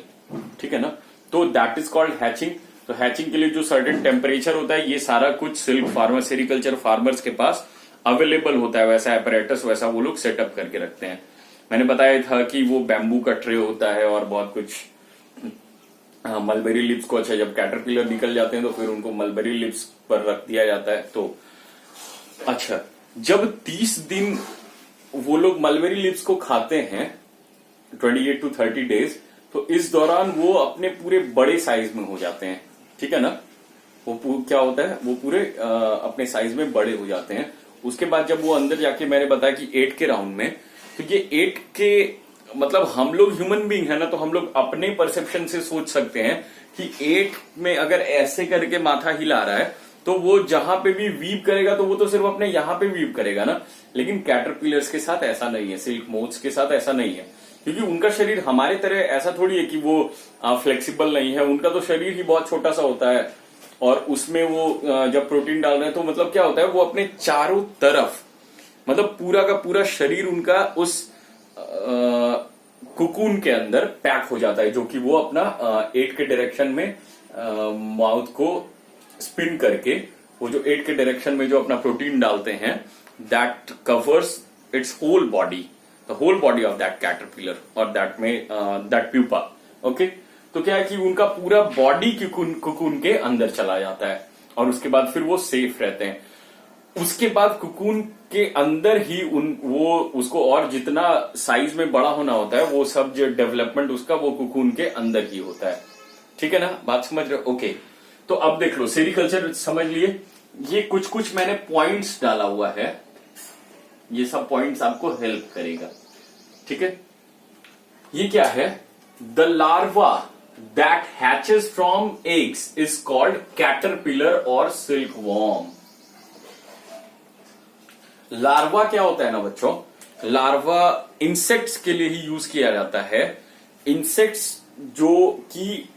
ठीक है ना, तो दैट इज कॉल्ड हैचिंग। तो हैचिंग के लिए जो सर्टेन टेम्परेचर होता है, ये सारा कुछ सिल्क फार्मर, सेरिकल्चर फार्मर्स के पास अवेलेबल होता है। वैसा एपरेटस वैसा वो लोग सेटअप करके रखते हैं। मैंने बताया था कि वो बैम्बू का ट्रे होता है और बहुत कुछ मलबेरी लिप्स को, अच्छा जब कैटरपिलर निकल जाते हैं तो फिर उनको मलबेरी लिप्स पर रख दिया जाता है। तो अच्छा, जब 30 दिन वो लोग मलबेरी लिप्स को खाते हैं, 28 to 30 डेज, तो इस दौरान वो अपने पूरे बड़े साइज में हो जाते हैं। ठीक है ना, वो क्या होता है, वो पूरे अपने साइज में बड़े हो जाते हैं। उसके बाद जब वो अंदर जाके, मैंने बताया कि 8 के राउंड में, तो ये 8 के मतलब हम लोग ह्यूमन बीइंग है ना, तो हम लोग अपने परसेप्शन से सोच सकते हैं कि 8 में अगर ऐसे करके माथा हिला रहा है तो वो जहां पे भी वीव करेगा तो वो तो सिर्फ अपने यहां पे वीव करेगा ना। लेकिन कैटरपिलर्स के साथ ऐसा नहीं है, सिल्क मोथ्स के साथ ऐसा नहीं है, क्योंकि उनका शरीर हमारे तरह ऐसा थोड़ी है कि वो फ्लेक्सिबल नहीं है। उनका तो शरीर ही बहुत छोटा सा होता है, और उसमें वो जब प्रोटीन डाल रहे हैं तो मतलब क्या होता है, वो अपने चारों तरफ, मतलब पूरा का पूरा शरीर उनका उस कुकून के अंदर पैक हो जाता है, जो कि वो अपना 8 के डायरेक्शन में माउथ को स्पिन करके, वो जो 8 के डायरेक्शन में जो अपना प्रोटीन डालते हैं, that covers its whole body, the whole body of that caterpillar और दैट प्यूपा। ओके, तो क्या है कि उनका पूरा बॉडी कुकून के अंदर चला जाता है, और उसके बाद फिर वो सेफ रहते हैं। उसके बाद कुकून के अंदर ही वो उसको और जितना साइज में बड़ा होना होता है, वो सब जो डेवलपमेंट उसका वो कुकून के अंदर ही होता है। ठीक है ना, बात समझ रहे हो? ओके, तो अब देख लो, सेरिकल्चर समझ लिए। ये कुछ कुछ मैंने पॉइंट्स डाला हुआ है, ये सब पॉइंट्स आपको हेल्प करेगा। ठीक है, ये क्या है? The larva that hatches from eggs is called caterpillar और सिल्क वॉर्म। लार्वा क्या होता है ना बच्चों, लार्वा इंसेक्ट्स के लिए ही यूज किया जाता है। इंसेक्ट्स जो कि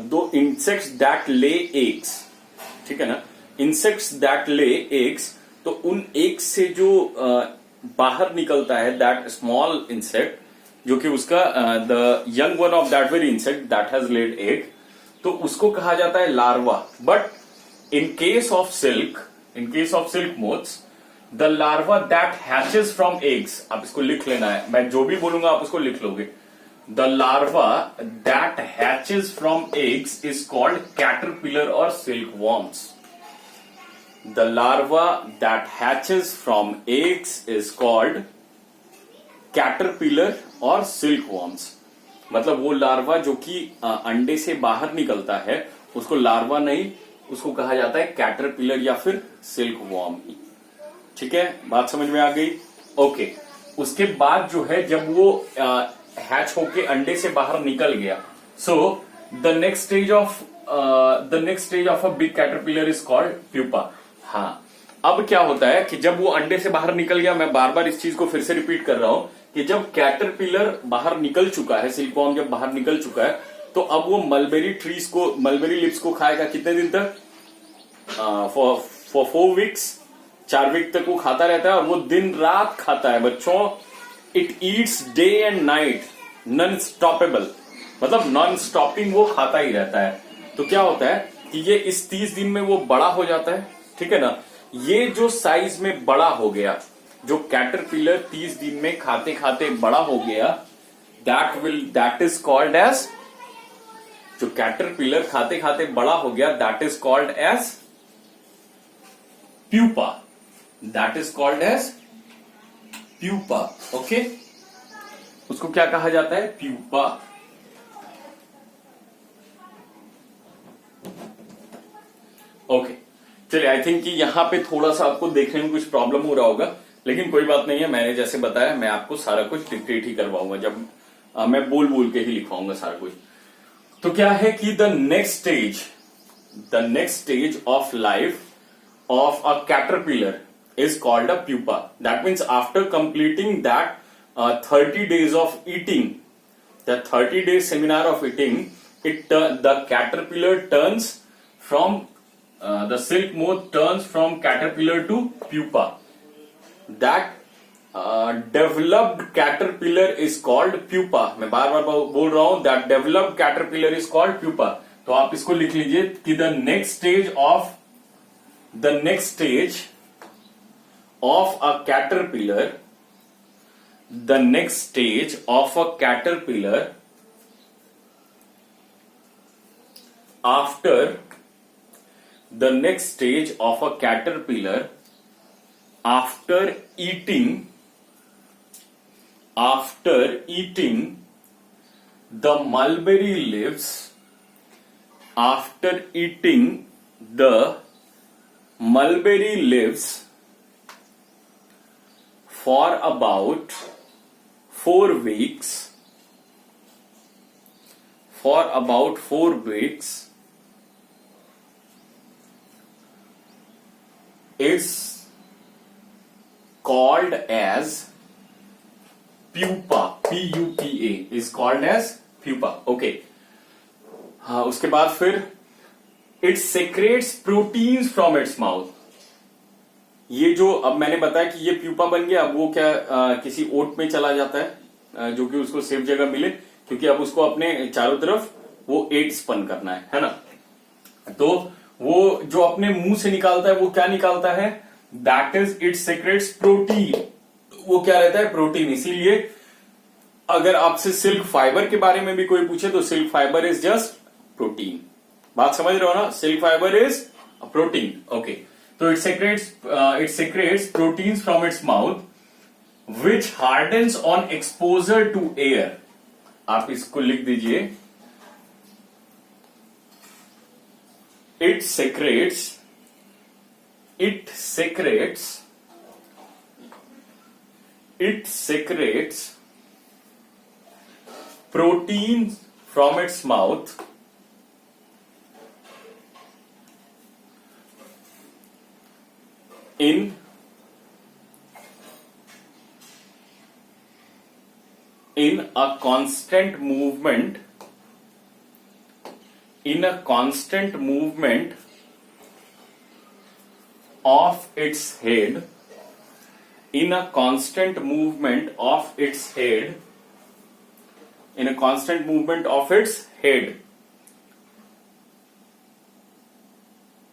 दो इंसेक्ट्स दैट ले एग्स, ठीक है ना, इंसेक्ट्स दैट ले एग्स, तो उन एग्स से जो बाहर निकलता है दैट स्मॉल इंसेक्ट, जो कि उसका the young one of that very insect that has lead egg, तो उसको कहा जाता है larva. But in case of silk moths, the larva that hatches from eggs, आप इसको लिख लेना है, मैं जो भी बोलूंगा आप उसको लिख लोगे। The larva that hatches from eggs is called caterpillar और silk worms. The larva that hatches from eggs is called caterpillar और सिल्क वॉर्म्स। मतलब वो लार्वा जो कि अंडे से बाहर निकलता है, उसको लार्वा नहीं, उसको कहा जाता है कैटरपिलर या फिर सिल्क वॉर्म ही। ठीक है, बात समझ में आ गई? ओके, उसके बाद जो है, जब वो हैच होके अंडे से बाहर निकल गया, so the next stage of a big caterpillar is called pupa. हाँ, अब क्या होता है कि जब वो अंडे से बाहर निकल गया, मैं बार बार इस चीज को फिर से रिपीट कर रहा हूं कि जब कैटरपिलर बाहर निकल चुका है, सिल्कवॉर्म जब बाहर निकल चुका है, तो अब वो मलबेरी लिप्स को खाएगा कितने दिन तक? फॉर 4 वीक्स, 4 वीक तक वो खाता रहता है और वो दिन रात खाता है बच्चों। It eats day and night non stoppable, मतलब नॉन स्टॉपिंग वो खाता ही रहता है। तो क्या होता है कि ये इस 30 दिन में वो बड़ा हो जाता है, ठीक है ना। ये जो साइज में बड़ा हो गया, जो कैटरपिलर 30 दिन में खाते खाते बड़ा हो गया, दैट इज कॉल्ड एज, जो कैटरपिलर खाते खाते बड़ा हो गया that is called as pupa, that is called as pupa. Okay, उसको क्या कहा जाता है? प्यूपा। ओके, चलिए, आई थिंक कि यहां पे थोड़ा सा आपको देखने में कुछ प्रॉब्लम हो रहा होगा, लेकिन कोई बात नहीं है। मैंने जैसे बताया, मैं आपको सारा कुछ डिक्टेट ही करवाऊंगा, जब मैं बोल बोल के ही लिखवाऊंगा सारा कुछ। तो क्या है कि the next stage of life of a caterpillar is called a pupa. That means after completing that 30 days of eating, the 30-day seminar of eating, the caterpillar turns from the silk moth turns from caterpillar to pupa. That developed caterpillar is called pupa. मैं बार बार बोल रहा हूं, that developed caterpillar is called pupa. तो आप इसको लिख लीजिए कि the next stage of a caterpillar, the next stage of a caterpillar after the next stage of a caterpillar after eating the mulberry leaves, after eating the mulberry leaves for about 4 weeks, is called as pupa. P-U-P-A is called as pupa. Okay. हाँ, उसके बाद फिर it secretes proteins from its mouth. ये जो अब मैंने बताया कि ये प्यूपा बन गया, अब वो क्या किसी ओट में चला जाता है, जो कि उसको सेफ जगह मिले, क्योंकि अब उसको अपने चारों तरफ वो एट स्पन करना है ना। तो वो जो अपने मुंह से निकालता है वो क्या निकालता है? That is it secretes protein. वो क्या रहता है? प्रोटीन। इसीलिए अगर आपसे सिल्क फाइबर के बारे में भी कोई पूछे तो silk fibre is just protein. बात समझ रहे हो ना? Silk fibre is protein. Okay, तो it secretes proteins from its mouth which hardens on exposure to air. आप इसको लिख दीजिए, it secretes proteins from its mouth in a constant movement of its head,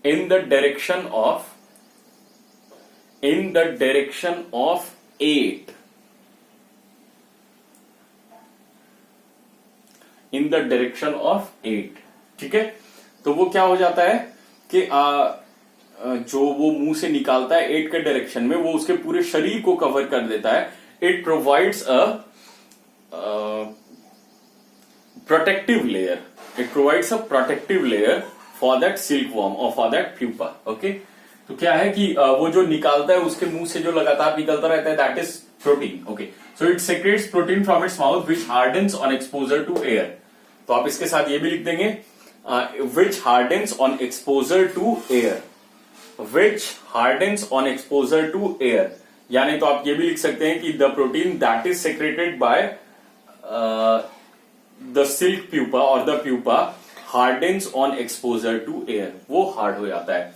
in the direction of 8, in the direction of 8। ठीक है, तो वो क्या हो जाता है कि जो वो मुंह से निकालता है 8 के डायरेक्शन में, वो उसके पूरे शरीर को कवर कर देता है। It provides a protective layer for that silk worm और फॉर दैट प्यूपा। ओके, तो क्या है कि वो जो निकालता है उसके मुंह से जो लगातार निकलता रहता है that is protein. Okay, so it secretes protein from its mouth which hardens on exposure to air. तो आप इसके साथ ये भी लिख देंगे which hardens on exposure to air, which hardens on exposure to air. यानी तो आप ये भी लिख सकते हैं कि the protein that is secreted by the silk pupa और the pupa hardens on exposure to air, वो हार्ड हो जाता है।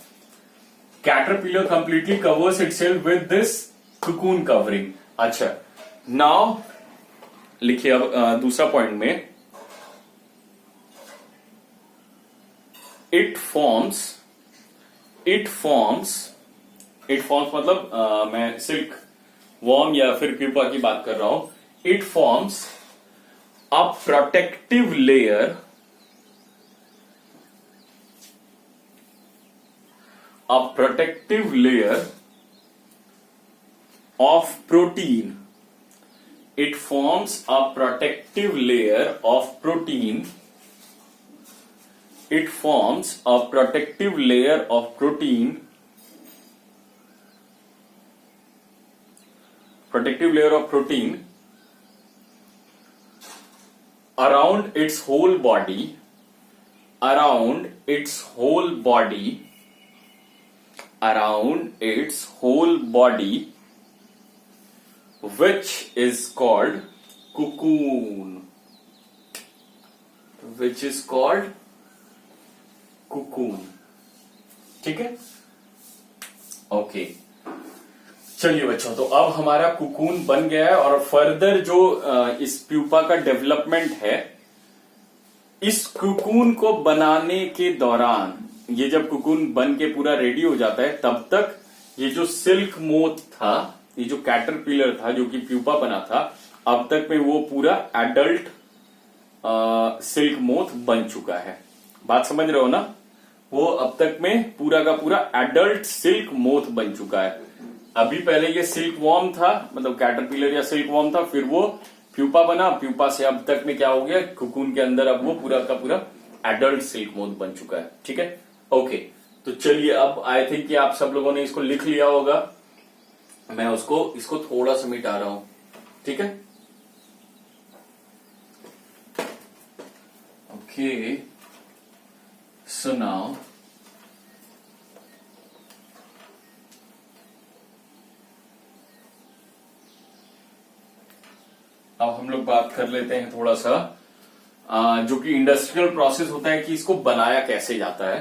Caterpillar completely covers itself with this cocoon covering. अच्छा, नाउ लिखिए अब दूसरा पॉइंट में, इट फॉर्म्स मतलब मैं सिल्क वॉर्म या फिर प्यूपा की बात कर रहा हूं। It forms a protective layer of protein. It forms a protective layer of protein. It forms a protective layer of protein. Protective layer of protein around its whole body. Around its whole body. Around its whole body, which is called cocoon. Which is called cocoon. ठीक है, okay. चलिए बच्चों, तो अब हमारा cocoon बन गया है और फर्दर जो इस प्यूपा का डेवलपमेंट है, इस कुकून को बनाने के दौरान, ये जब कुकून बन के पूरा रेडी हो जाता है, तब तक ये जो सिल्क मोथ था, ये जो कैटरपिलर था जो कि प्यूपा बना था, अब तक में वो पूरा एडल्ट सिल्क मोथ बन चुका है। बात समझ रहे हो ना? वो अब तक में पूरा का पूरा एडल्ट सिल्क मोथ बन चुका है। अभी पहले ये सिल्क वॉर्म था, मतलब कैटरपिलर या सिल्क वॉर्म था, फिर वो प्यूपा बना, प्यूपा से अब तक में क्या हो गया, कुकून के अंदर अब वो पूरा का पूरा एडल्ट सिल्क मोथ बन चुका है। ठीक है, ओके। तो चलिए, अब आई थिंक कि आप सब लोगों ने इसको लिख लिया होगा। मैं इसको थोड़ा सा मिटा रहा हूं, ठीक है, ओके। सो नाउ अब हम लोग बात कर लेते हैं थोड़ा सा जो कि इंडस्ट्रियल प्रोसेस होता है कि इसको बनाया कैसे जाता है।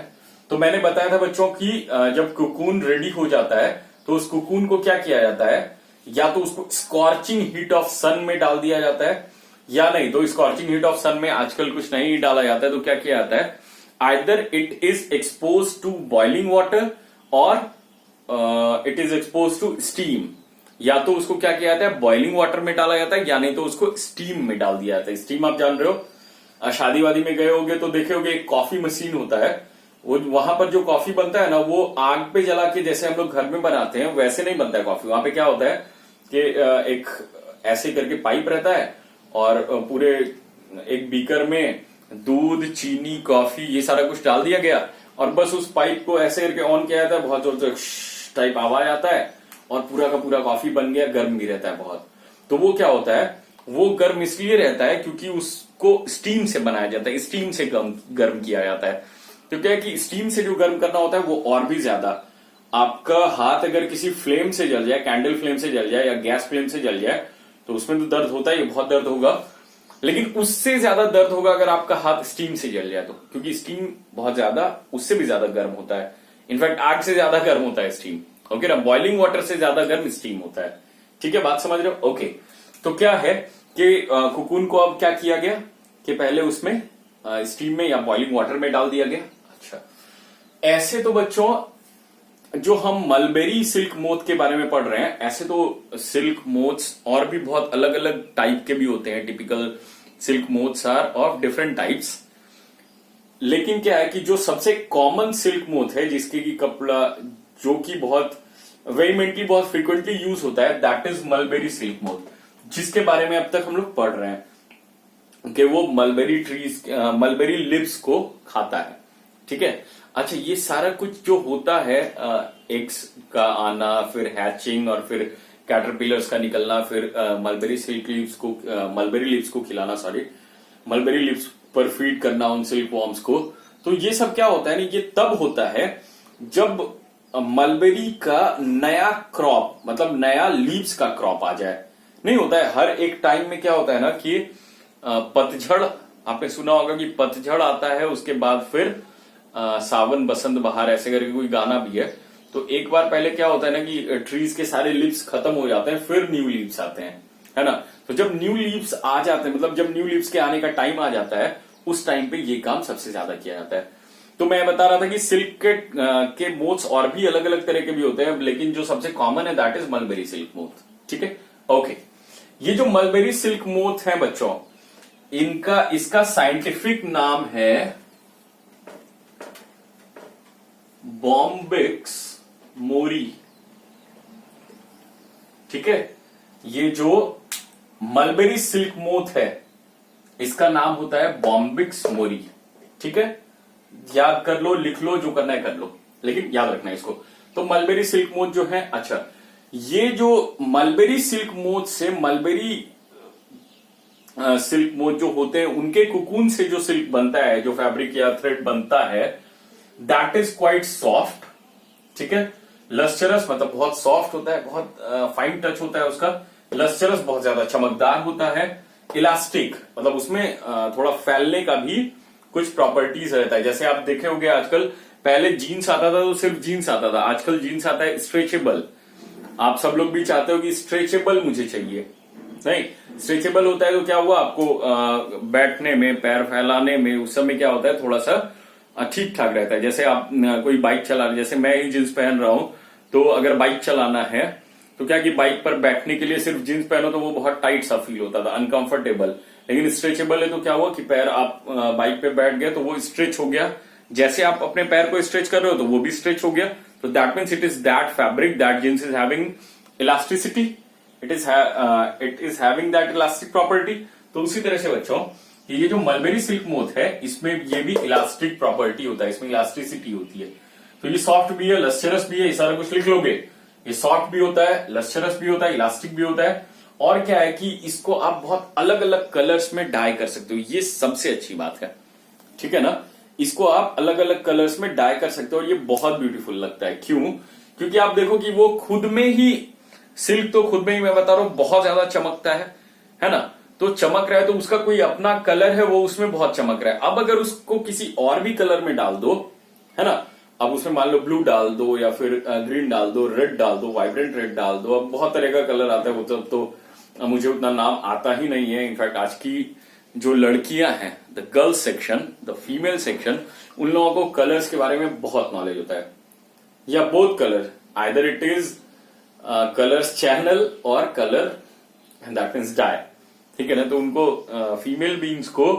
तो मैंने बताया था बच्चों कि जब कुकून रेडी हो जाता है तो उस कुकून को क्या किया जाता है, या तो उसको स्कॉर्चिंग हीट ऑफ सन में डाल दिया जाता है, या नहीं तो स्कॉर्चिंग हीट ऑफ सन में आजकल कुछ नहीं डाला जाता है। तो क्या किया जाता है, either it is expose to boiling water और it is expose to steam. या तो उसको क्या किया जाता है, बॉइलिंग वाटर में डाला जाता है, या नहीं तो उसको स्टीम में डाल दिया जाता है। स्टीम आप जान रहे हो, शादी वादी में गए होगे तो देखे होगे एक कॉफी मशीन होता है, वो वहां पर जो कॉफी बनता है ना, वो आग पे जला के जैसे हम लोग घर में बनाते हैं वैसे नहीं बनता है कॉफी। वहां पे क्या होता है कि एक ऐसे करके पाइप रहता है और पूरे एक बीकर में दूध, चीनी, कॉफी ये सारा कुछ डाल दिया गया और बस उस पाइप को ऐसे करके ऑन किया जाता है, बहुत जोर से टाइप आवाज आता है और पूरा का पूरा कॉफी बन गया। गर्म भी रहता है बहुत। तो वो क्या होता है, वो गर्म इसलिए रहता है क्योंकि उसको स्टीम से बनाया जाता है, स्टीम से गर्म किया जाता है। तो क्या है कि स्टीम से जो गर्म करना होता है वो और भी ज्यादा, आपका हाथ अगर किसी फ्लेम से जल जाए, कैंडल फ्लेम से जल जाए या गैस फ्लेम से जल जाए तो उसमें तो दर्द होता है, ये बहुत दर्द होगा, लेकिन उससे ज्यादा दर्द होगा अगर आपका हाथ स्टीम से जल जाए तो, क्योंकि स्टीम बहुत ज्यादा, उससे भी ज्यादा गर्म होता है। इनफैक्ट आग से ज्यादा गर्म होता है स्टीम, ओके ना, बॉइलिंग वाटर से ज्यादा गर्म स्टीम होता है। ठीक है, बात समझ रहे हो? ओके। तो क्या है कि कुकून को अब क्या किया गया कि पहले उसमें स्टीम में या बॉइलिंग वाटर में डाल दिया गया। अच्छा, ऐसे तो बच्चों जो हम मलबेरी सिल्क मोथ के बारे में पढ़ रहे हैं, ऐसे तो सिल्क मोथ्स और भी बहुत अलग अलग टाइप के भी होते हैं। Typical silk moths are of different types. लेकिन क्या है कि जो सबसे कॉमन सिल्क मोथ है, जिसके की कपड़ा जो कि बहुत वेरीमेंटली बहुत फ्रीक्वेंटली यूज होता है, that is mulberry silk moth, जिसके बारे में अब तक हम लोग पढ़ रहे हैं कि वो मलबेरी ट्रीज, मलबेरी लिव्स को खाता है। ठीक है, अच्छा, ये सारा कुछ जो होता है, एग्स का आना, फिर हैचिंग और फिर कैटरपिलर्स का निकलना, फिर मलबेरी सिल्क लीव्स को, मलबेरी लीव्स को खिलाना, मलबेरी लीव्स पर फीड करना उन सिल्क वॉर्म्स को। तो ये सब क्या होता है ना, ये तब होता है जब मलबेरी का नया क्रॉप, मतलब नया लीव्स का क्रॉप आ जाए। नहीं होता है हर एक टाइम में, क्या होता है ना कि पतझड़, आपने सुना होगा कि पतझड़ आता है, उसके बाद फिर सावन, बसंत, बहार, ऐसे करके कोई गाना भी है। तो एक बार पहले क्या होता है ना कि ट्रीज के सारे लीव्स खत्म हो जाते हैं, फिर न्यू लीव्स आते हैं, है ना। तो जब न्यू लीव्स आ जाते हैं, मतलब जब न्यू लीव्स के आने का टाइम आ जाता है, उस टाइम पे ये काम सबसे ज्यादा किया जाता है। तो मैं बता रहा था कि सिल्क के मोथ्स और भी अलग अलग तरह के भी होते हैं, लेकिन जो सबसे कॉमन है that is mulberry silk moth. ठीक है, ओके। ये जो मलबेरी सिल्क मोथ है बच्चों, इसका साइंटिफिक नाम है बॉम्बिक्स मोरी। ठीक है, ये जो मलबेरी सिल्क मोथ है इसका नाम होता है बॉम्बिक्स मोरी। ठीक है, याद कर लो, लिख लो, जो करना है कर लो, लेकिन याद रखना है इसको। तो मलबेरी सिल्क मोथ जो है, अच्छा, ये जो मलबेरी सिल्क मोथ से मलबेरी सिल्क मोथ जो होते हैं उनके कुकून से जो सिल्क बनता है, जो फैब्रिक या थ्रेड बनता है, दैट इज क्वाइट सॉफ्ट। ठीक है, लस्चरस मतलब बहुत सॉफ्ट होता है, बहुत फाइन टच होता है उसका, लस्चरस बहुत ज्यादा चमकदार होता है, इलास्टिक मतलब उसमें थोड़ा फैलने का भी कुछ प्रॉपर्टीज रहता है। जैसे आप देखे होंगे आजकल, पहले जीन्स आता था तो सिर्फ जीन्स आता था, आजकल जीन्स आता है स्ट्रेचेबल। आप सब लोग भी चाहते हो कि स्ट्रेचेबल मुझे चाहिए, नहीं स्ट्रेचेबल होता है तो क्या हुआ, आपको बैठने में, पैर फैलाने में, उस समय क्या होता है, थोड़ा सा ठीक ठाक रहता है। जैसे आप कोई बाइक चला रहे, जैसे मैं ही जींस पहन रहा हूं, तो अगर बाइक चलाना है तो क्या कि बाइक पर बैठने के लिए सिर्फ जींस पहनो तो वो बहुत टाइट सा फील होता था, अनकंफर्टेबल। लेकिन स्ट्रेचेबल है तो क्या हुआ कि पैर आप बाइक पे बैठ गए तो वो स्ट्रेच हो गया, जैसे आप अपने पैर को स्ट्रेच कर रहे हो तो वो भी स्ट्रेच हो गया। तो that means it is that fabric, that jeans is having elasticity, it is having that elastic property. तो उसी तरह से बच्चों, ये जो मलबेरी सिल्क मोथ है इसमें ये भी इलास्टिक प्रॉपर्टी होता है, इसमें इलास्टिसिटी होती है। तो ये सॉफ्ट भी है, लस्चरस भी है, ये सारा कुछ लिख लोगे। ये सॉफ्ट भी होता है, लस्चरस भी होता है, इलास्टिक भी होता है, और क्या है कि इसको आप बहुत अलग अलग कलर्स में डाई कर सकते हो, ये सबसे अच्छी बात है। ठीक है ना, इसको आप अलग अलग कलर्स में डाई कर सकते हो और ये बहुत ब्यूटीफुल लगता है। क्यों? क्योंकि आप देखो कि वो खुद में ही, सिल्क तो खुद में ही मैं बता रहा हूं बहुत ज्यादा चमकता है ना। तो चमक रहा है तो उसका कोई अपना कलर है, वो उसमें बहुत चमक रहा है। अब अगर उसको किसी और भी कलर में डाल दो, है ना, अब उसमें मान लो ब्लू डाल दो या फिर ग्रीन डाल दो, रेड डाल दो, वाइब्रेंट रेड डाल दो, अब बहुत तरह का कलर आता है, वो तो मुझे उतना नाम आता ही नहीं है। इनफैक्ट आज की जो लड़कियां हैं, the girls section, the female section, उन लोगों को कलर्स के बारे में बहुत नॉलेज होता है, या both colour, either it is Colors channel और कलर दैट मीन्स डाई। ठीक है ना, तो उनको फीमेल बीइंग्स को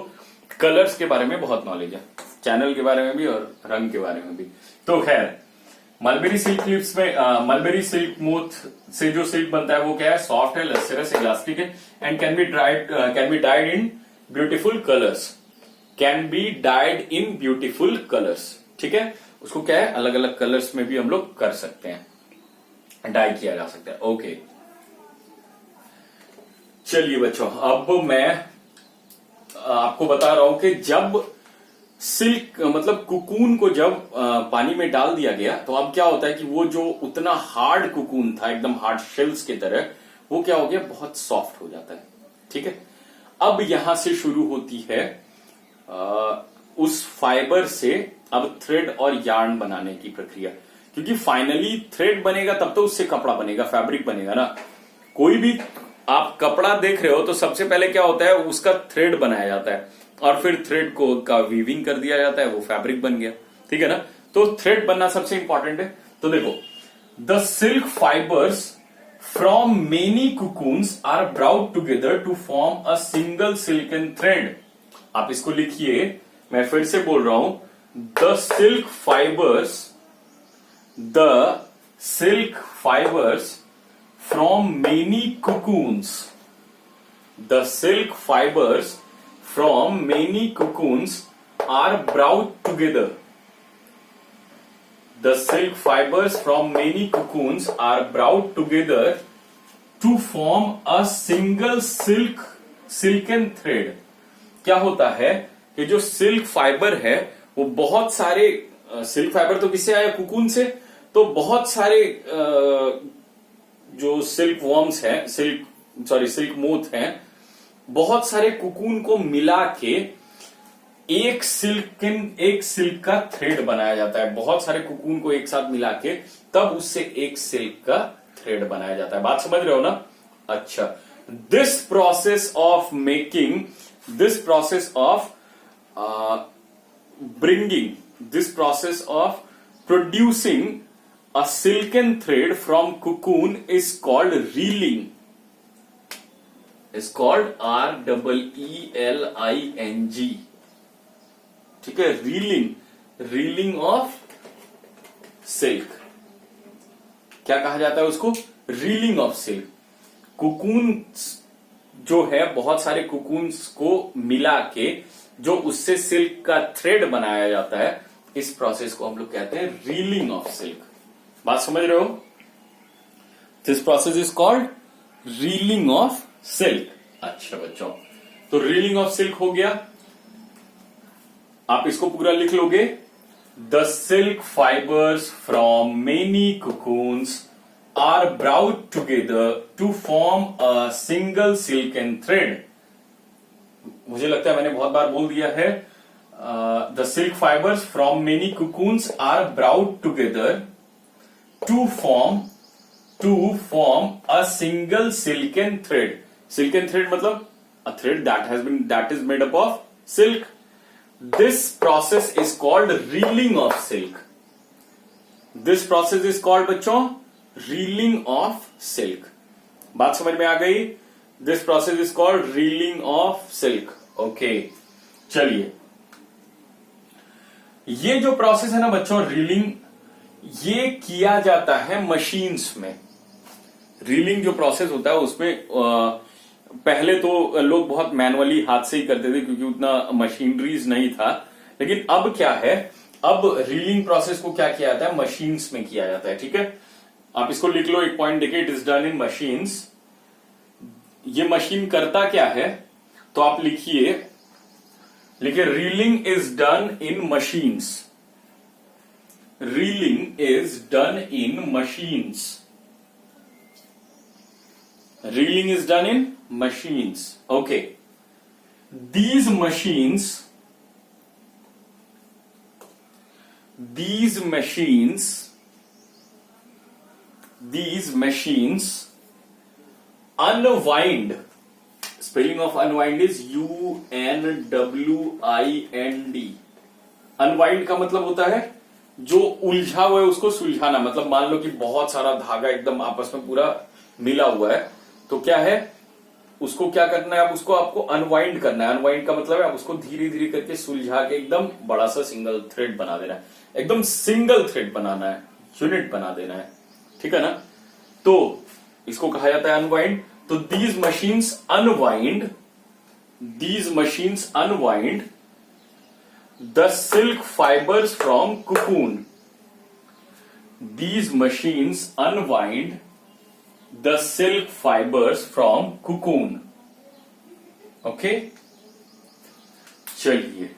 कलर्स के बारे में बहुत नॉलेज है, चैनल के बारे में भी और रंग के बारे में भी। तो खैर, मलबेरी सिल्क लिप्स में मलबेरी सिल्क मोथ से जो सिल्क बनता है वो क्या है, सॉफ्ट है, लस्चरस, इलास्टिक है, and can be died in beautiful colours, can be died in beautiful colours. ठीक है, उसको क्या है, अलग अलग कलर्स में भी हम लोग कर सकते हैं, डाई किया जा सकता है। ओके, चलिए बच्चों, अब मैं आपको बता रहा हूं कि जब सिल्क मतलब कुकून को जब पानी में डाल दिया गया तो अब क्या होता है कि वो जो उतना हार्ड कुकून था, एकदम हार्ड शेल्स की तरह, वो क्या हो गया, बहुत सॉफ्ट हो जाता है। ठीक है, अब यहां से शुरू होती है उस फाइबर से अब थ्रेड और यार्न बनाने की प्रक्रिया, क्योंकि फाइनली थ्रेड बनेगा तब तो उससे कपड़ा बनेगा, फैब्रिक बनेगा ना। कोई भी आप कपड़ा देख रहे हो तो सबसे पहले क्या होता है, उसका थ्रेड बनाया जाता है और फिर थ्रेड को का वीविंग कर दिया जाता है, वो फैब्रिक बन गया। ठीक है ना, तो थ्रेड बनना सबसे इंपॉर्टेंट है। तो देखो, the silk fibres from many cocoons are brought together to form a single silken thread. आप इसको लिखिए, मैं फिर से बोल रहा हूं, the silk fibres from many cocoons, the silk fibers from many cocoons are brought together. The silk fibers from many cocoons are brought together to form a single silken thread. क्या होता है कि जो सिल्क फाइबर है वो बहुत सारे, silk fibre तो किससे आया, कुकून से, तो बहुत सारे जो सिल्क वॉर्म्स हैं, सिल्क मोथ हैं, बहुत सारे कुकून को मिला के एक सिल्क का थ्रेड बनाया जाता है, बहुत सारे कुकून को एक साथ मिला के तब उससे एक सिल्क का थ्रेड बनाया जाता है। बात समझ रहे हो ना? अच्छा, this process of making, this process of bringing, this process of producing a silken thread from cocoon is called reeling, is called REELING। ठीक है, रीलिंग ऑफ सिल्क। क्या कहा जाता है उसको? Railing of silk. कुकून जो है, बहुत सारे कुकून्स को मिला के जो उससे सिल्क का थ्रेड बनाया जाता है, इस प्रोसेस को हम लोग कहते हैं रीलिंग ऑफ सिल्क। बात समझ रहे हो? This process is called reeling of silk. अच्छा बच्चों, तो रीलिंग ऑफ सिल्क हो गया। आप इसको पूरा लिख लोगे। The silk fibres from many cocoons are brought together to form a single silken thread. मुझे लगता है मैंने बहुत बार बोल दिया है। The silk fibres from many cocoons are brought together to form a single silken thread. Silken thread मतलब a thread that is made up of silk. This process is called reeling of silk. This process is called बच्चों railing of silk. बात समझ में आ गई? This process is called reeling of silk. Okay, चलिए, ये जो प्रोसेस है ना बच्चों, रीलिंग, ये किया जाता है मशीन्स में। रीलिंग जो प्रोसेस होता है उसमें पहले तो लोग बहुत मैनुअली हाथ से ही करते थे क्योंकि उतना मशीनरीज नहीं था। लेकिन अब क्या है, अब रीलिंग प्रोसेस को क्या किया जाता है? मशीन्स में किया जाता है। ठीक है, आप इसको लिख लो, एक पॉइंट देखिए, it is done in machines. ये मशीन करता क्या है? तो आप लिखिए reeling is done in machines. Reeling is done in machines. Reeling is done in machines. Okay, these machines unwind. Spelling of unwind is UNWIND। unwind का मतलब होता है जो उलझा हुआ है उसको सुलझाना। मतलब मान लो कि बहुत सारा धागा एकदम आपस में पूरा मिला हुआ है, तो क्या है, उसको क्या करना है? अब उसको आपको अनवाइंड करना है। अनवाइंड का मतलब है आप उसको धीरे धीरे करके सुलझा के एकदम बड़ा सा सिंगल थ्रेड बना देना है। एकदम सिंगल थ्रेड बनाना है, यूनिट बना देना है। ठीक है ना? तो इसको कहा जाता है अनवाइंड। तो these machines unwind the silk fibres from cocoon. These machines unwind the silk fibers from cocoon। Okay, चलिए,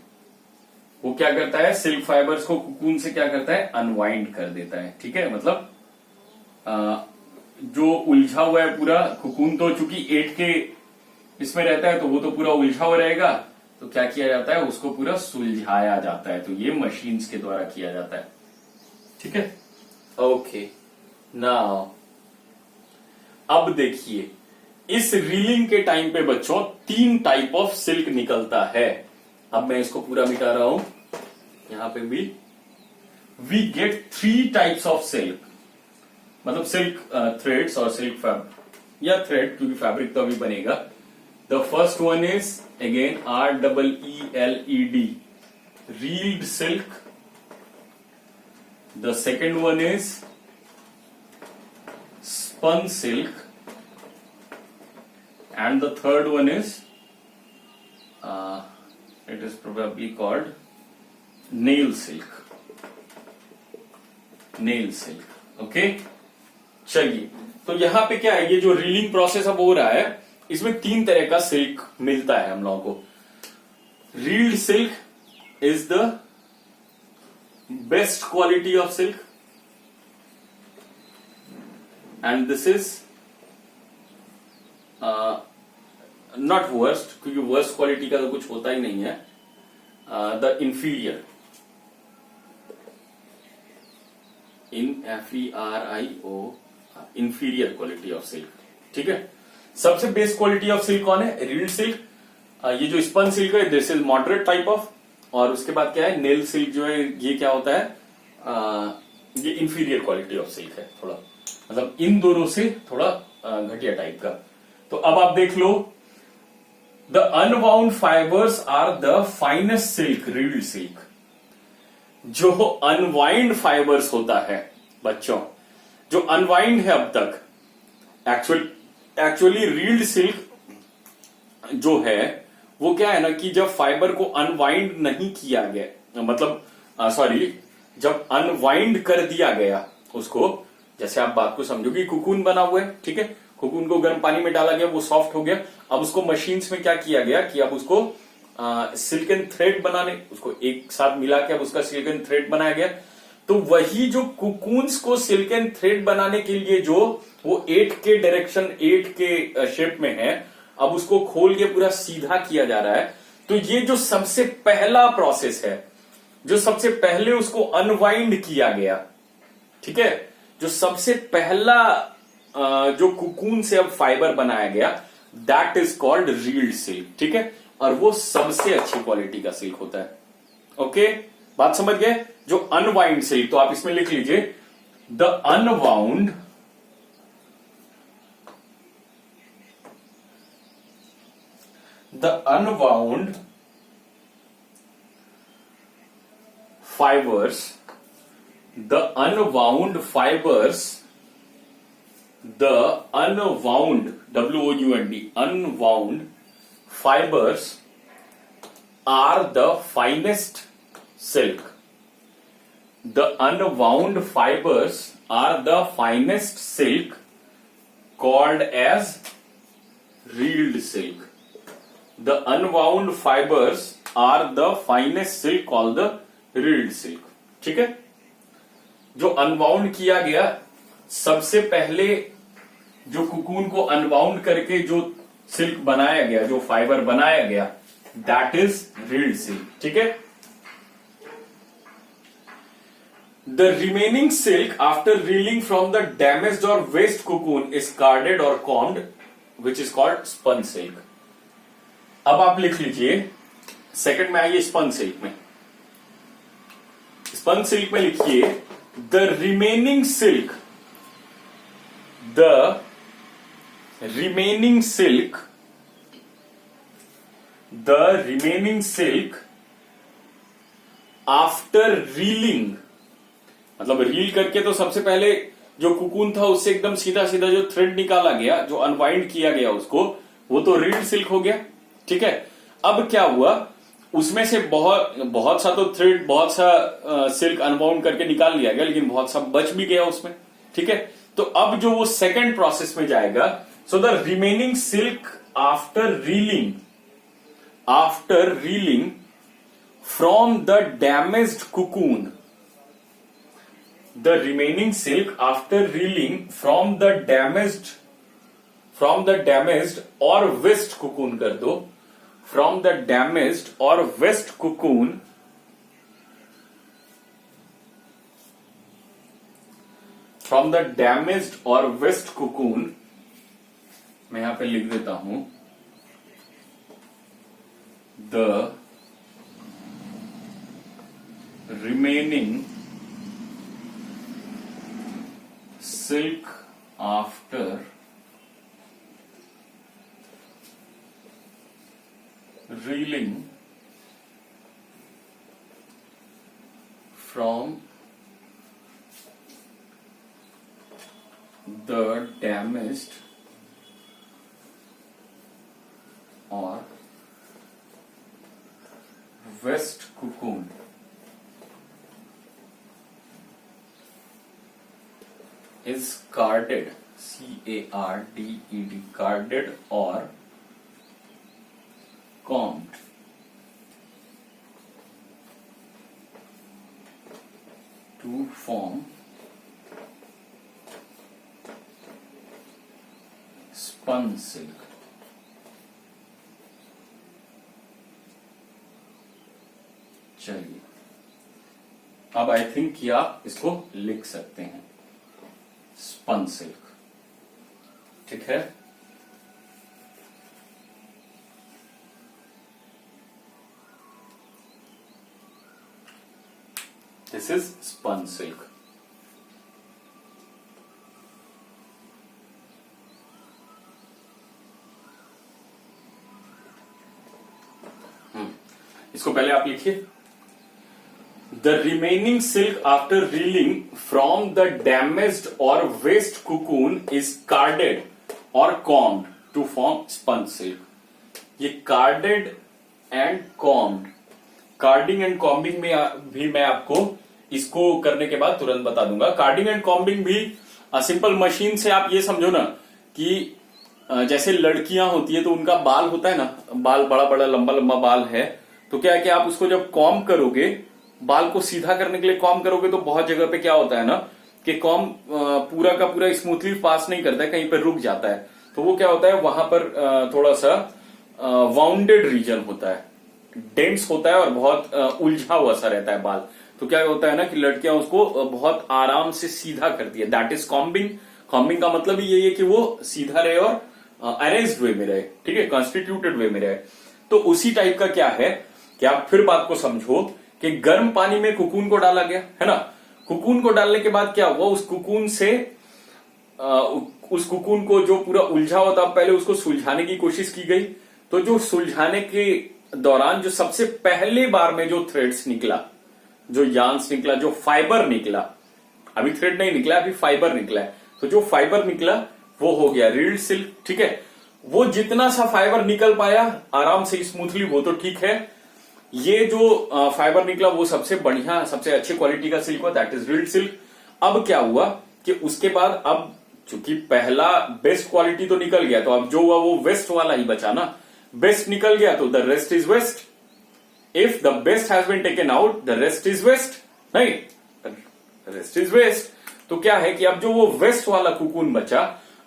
वो क्या करता है? सिल्क फाइबर्स को कुकून से क्या करता है? अनवाइंड कर देता है। ठीक है, मतलब जो उलझा हुआ है पूरा कुकून, तो चूंकि 8 के इसमें रहता है तो वो तो पूरा उलझा हुआ रहेगा, तो क्या किया जाता है? उसको पूरा सुलझाया जाता है। तो ये मशीन्स के द्वारा किया जाता है। ठीक है, ओके। नाउ अब देखिए, इस रीलिंग के टाइम पे बच्चों 3 टाइप ऑफ सिल्क निकलता है। अब मैं इसको पूरा मिटा रहा हूं, यहां पे भी। We get 3 types of silk, मतलब सिल्क थ्रेड्स और सिल्क फैब्रिक या थ्रेड, क्योंकि फैब्रिक तो अभी बनेगा। The first one is again REELED, reeled silk. The second one is spun silk, and the third one is it is probably called nail silk। Okay, चलिए, तो यहां पे क्या है, ये जो रीलिंग प्रोसेस अब हो रहा है, इसमें 3 तरह का सिल्क मिलता है हम लोगों को। Reeled silk is the best quality of silk, and this is not worst, क्योंकि worst क्वालिटी का तो कुछ होता ही नहीं है। The inferior, INFERIO, inferior quality of silk. ठीक है, सबसे बेस्ट क्वालिटी ऑफ सिल्क कौन है? Reeled silk. ये जो स्पन सिल्क है this is moderate type of. और उसके बाद क्या है, नेल सिल्क जो है ये क्या होता है, ये इंफीरियर क्वालिटी ऑफ सिल्क है, थोड़ा मतलब इन दोनों से थोड़ा घटिया टाइप का. तो अब आप देख लो, the unwound fibres are the finest silk, reeled silk. जो अनवाइंड फाइबर्स होता है बच्चों, जो अनवाइंड है अब तक, एक्चुअली रील्ड सिल्क जो है वो क्या है ना कि जब फाइबर को अनवाइंड नहीं किया गया, मतलब सॉरी, जब अनवाइंड कर दिया गया उसको, जैसे आप बात को समझोगे, कुकून बना हुआ है, ठीक है, कुकून को गर्म पानी में डाला गया, वो सॉफ्ट हो गया. अब उसको मशीन्स में क्या किया गया कि अब उसको सिल्कन थ्रेड बनाने, उसको एक साथ मिला के अब उसका सिल्कन थ्रेड बनाया गया. तो वही जो कुकून्स को सिल्कन थ्रेड बनाने के लिए जो वो 8 के डायरेक्शन, 8 के शेप में है, अब उसको खोल के पूरा सीधा किया जा रहा है. तो ये जो सबसे पहला प्रोसेस है, जो सबसे पहले उसको अनवाइंड किया गया, ठीक है, जो सबसे पहला जो कुकून से अब फाइबर बनाया गया, that is called reeled silk. ठीक है, और वो सबसे अच्छी क्वालिटी का सिल्क होता है. ओके, बात समझ गए. जो अनवाइंड सिल्क, तो आप इसमें लिख लीजिए, the unwound fibers, the unwound fibers, the unwound, WOUND, unwound fibers are the finest silk. The unwound fibers are the finest silk called as reeled silk. The unwound fibers are the finest silk called the reeled silk. ठीक है, जो unwound किया गया, सबसे पहले जो cocoon को unwound करके जो सिल्क बनाया गया, जो फाइबर बनाया गया, दैट इज रील्ड सिल्क. ठीक है. The remaining silk after reeling from the damaged और वेस्ट कुकून इज कार्डेड और combed, which is called spun silk. अब आप लिख लीजिए, सेकंड में आइए स्पन सिल्क में. स्पन सिल्क में लिखिए, the remaining silk, the remaining silk, the remaining silk after reeling, मतलब रील करके तो सबसे पहले जो कुकून था उससे एकदम सीधा सीधा जो थ्रेड निकाला गया, जो अनवाइंड किया गया उसको, वो तो रील्ड सिल्क हो गया. ठीक है. अब क्या हुआ, उसमें से बहुत सा तो थ्रेड, बहुत सा सिल्क अनबाउंड करके निकाल लिया गया, लेकिन बहुत सा बच भी गया उसमें. ठीक है. तो अब जो वो सेकंड प्रोसेस में जाएगा, so the remaining silk after reeling from the damaged cocoon, the remaining silk after reeling from the damaged और वेस्ट कुकून कर दो, from the damaged or west cocoon, from the damaged or west cocoon, मैं यहां पे लिख देता हूं, the remaining silk after reeling from the damaged or west cocoon is carded, CARDED, carded or combed to form spun silk. चलिए, अब I think कि आप इसको लिख सकते हैं, स्पन सिल्क। ठीक है, दिस इज स्पन सिल्क। इसको पहले आप लिखिए, the remaining silk after reeling from the damaged और वेस्ट कुकून इज कार्डेड और combed to form spun silk. ये carded and combed, carding and combing में भी मैं आपको इसको करने के बाद तुरंत बता दूंगा। कार्डिंग एंड कॉम्बिंग भी सिंपल मशीन से आप ये समझो ना कि जैसे लड़कियां होती है तो उनका बाल होता है ना, बाल बड़ा बड़ा लंबा लंबा बाल है, तो क्या है कि आप उसको जब कॉम्ब करोगे, बाल को सीधा करने के लिए कॉम्ब करोगे, तो बहुत जगह पे क्या होता है ना कि कॉम्ब पूरा का पूरा स्मूथली पास नहीं करता है, कहीं पर रुक जाता है। तो वो क्या होता है, वहां पर थोड़ा सा वाउंडेड रीजन होता है, डेंस होता है और बहुत उलझा हुआ सा रहता है बाल। तो क्या होता है ना कि लड़कियां उसको बहुत आराम से सीधा करती है, दैट इज कॉम्बिंग। कॉम्बिंग का मतलब ही यही है कि वो सीधा रहे और अरेंज्ड वे में रहे, ठीक है, कॉन्स्टिट्यूटेड वे में रहे। तो उसी टाइप का क्या है कि आप फिर बात को समझो कि गर्म पानी में कुकून को डाला गया है ना, कुकून को डालने के बाद क्या हुआ, उस कुकून से उस कुकून को जो पूरा उलझा हुआ था पहले उसको सुलझाने की कोशिश की गई। तो जो सुलझाने के दौरान जो सबसे पहले बार में जो थ्रेड्स निकला, जो यार्न्स निकला, जो फाइबर निकला, अभी थ्रेड नहीं निकला, अभी फाइबर निकला है, तो जो फाइबर निकला वो हो गया रील्ड सिल्क। ठीक है, वो जितना सा फाइबर निकल पाया आराम से स्मूथली वो तो ठीक है, ये जो फाइबर निकला वो सबसे बढ़िया, सबसे अच्छी क्वालिटी का सिल्क हुआ, दैट इज रील्ड सिल्क। अब क्या हुआ कि उसके बाद अब चूंकि पहला बेस्ट क्वालिटी तो निकल गया, तो अब जो हुआ वो वेस्ट वाला ही बचा ना, बेस्ट निकल गया तो the rest is waste. If the best has been taken out the rest is waste, नहीं, रेस्ट इज वेस्ट। तो क्या है कि अब जो वो वेस्ट वाला कुकून बचा,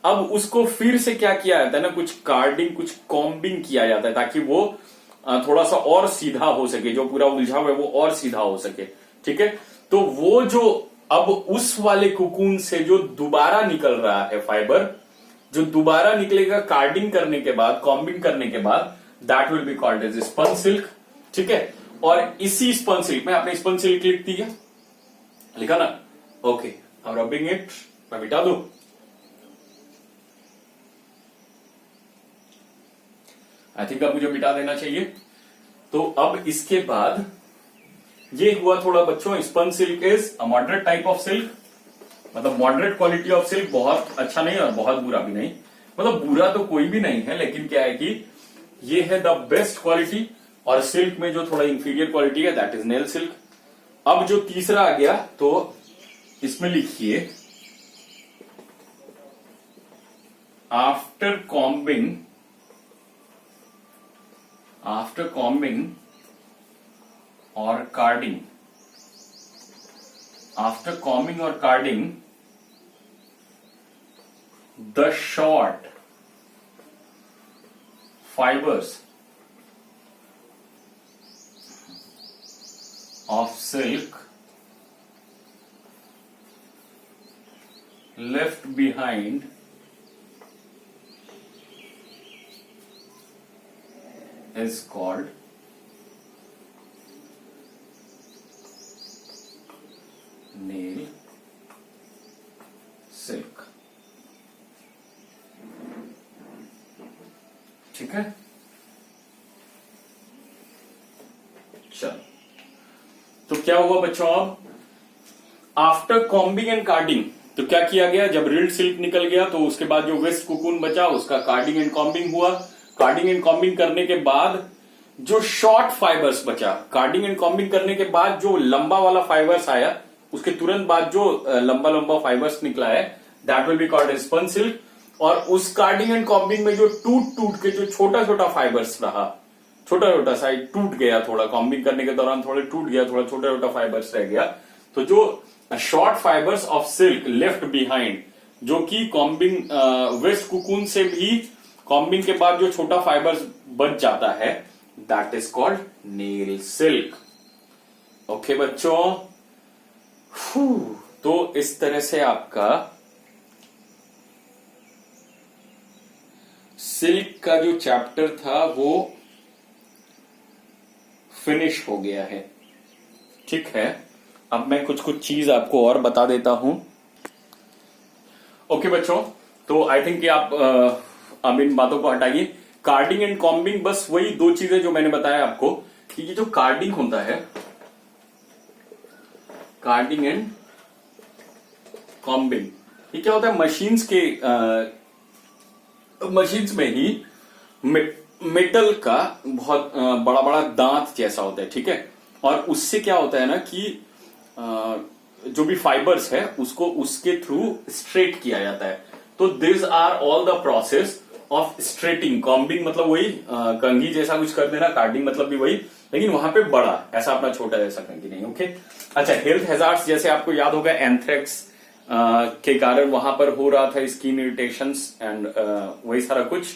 अब उसको फिर से क्या किया जाता है ना, कुछ कार्डिंग, कुछ कॉम्बिंग किया जाता है ताकि वो थोड़ा सा और सीधा हो सके, जो पूरा उलझा हुआ है वो और सीधा हो सके। ठीक है, तो वो जो अब उस वाले कुकून से जो दोबारा निकल रहा है फाइबर, जो दोबारा निकलेगा कार्डिंग करने के बाद, कॉम्बिंग करने के बाद, that will be called as spun silk. ठीक है, और इसी स्पन सिल्क में आपने स्पन सिल्क लिख दिया, लिखा ना, ओके, अब रबिंग इट, मैं मिटा दूं, आई थिंक अब मुझे मिटा देना चाहिए। तो अब इसके बाद ये हुआ थोड़ा बच्चों, spun silk is a moderate type of silk, मतलब मॉडरेट क्वालिटी ऑफ सिल्क, बहुत अच्छा नहीं और बहुत बुरा भी नहीं, मतलब बुरा तो कोई भी नहीं है, लेकिन क्या है कि ये है द बेस्ट क्वालिटी, और सिल्क में जो थोड़ा इंफीरियर क्वालिटी है दैट इज नेल सिल्क। अब जो तीसरा आ गया तो इसमें लिखिए, after combing or carding, after combing or carding, the short fibers of silk left behind is called nail silk। ठीक है, चलो, तो क्या हुआ बच्चों, अब आफ्टर कॉम्बिंग एंड कार्डिंग, तो क्या किया गया, जब रील्ड सिल्क निकल गया तो उसके बाद जो वेस्ट कुकून बचा उसका कार्डिंग एंड कॉम्बिंग हुआ। कार्डिंग एंड कॉम्बिंग करने के बाद जो शॉर्ट फाइबर्स बचा, कार्डिंग एंड कॉम्बिंग करने के बाद जो लंबा वाला फाइबर्स आया, उसके तुरंत बाद जो लंबा लंबा फाइबर्स निकला है, that will be called as spun silk. और उस कार्डिंग एंड कॉम्बिंग में जो टूट टूट के जो छोटा छोटा फाइबर्स रहा, छोटा छोटा सा टूट गया, थोड़ा कॉम्बिंग करने के दौरान थोड़ा टूट गया, थोड़ा छोटा छोटा फाइबर्स रह गया, तो जो short fibres of silk left behind, जो कि कॉम्बिंग वेस्ट कुकून से भी कॉम्बिंग के बाद जो छोटा फाइबर्स बच जाता है, that is called nail silk. Okay बच्चों, तो इस तरह से आपका सिल्क का जो चैप्टर था वो फिनिश हो गया है। ठीक है, अब मैं कुछ कुछ चीज आपको और बता देता हूं। ओके बच्चों, तो आई थिंक कि आप अब इन बातों को हटाइए। कार्डिंग एंड कॉम्बिंग, बस वही दो चीजें जो मैंने बताया आपको कि ये जो कार्डिंग होता है, कार्डिंग एंड कॉम्बिंग, ये क्या होता है, मशीन्स में ही मेटल का बहुत बड़ा बड़ा दांत जैसा होता है। ठीक है, और उससे क्या होता है ना कि जो भी फाइबर्स है उसको उसके थ्रू स्ट्रेट किया जाता है। तो this are all the process of straightening. Combing मतलब वही कंघी जैसा कुछ कर देना, कार्डिंग मतलब भी वही, लेकिन वहां पे बड़ा, ऐसा अपना छोटा जैसा कंघी नहीं। ओके, अच्छा, हेल्थ हैजार्ड्स जैसे आपको याद होगा एंथ्रेक्स के कारण वहां पर हो रहा था स्किन इरिटेशंस एंड वही सारा कुछ,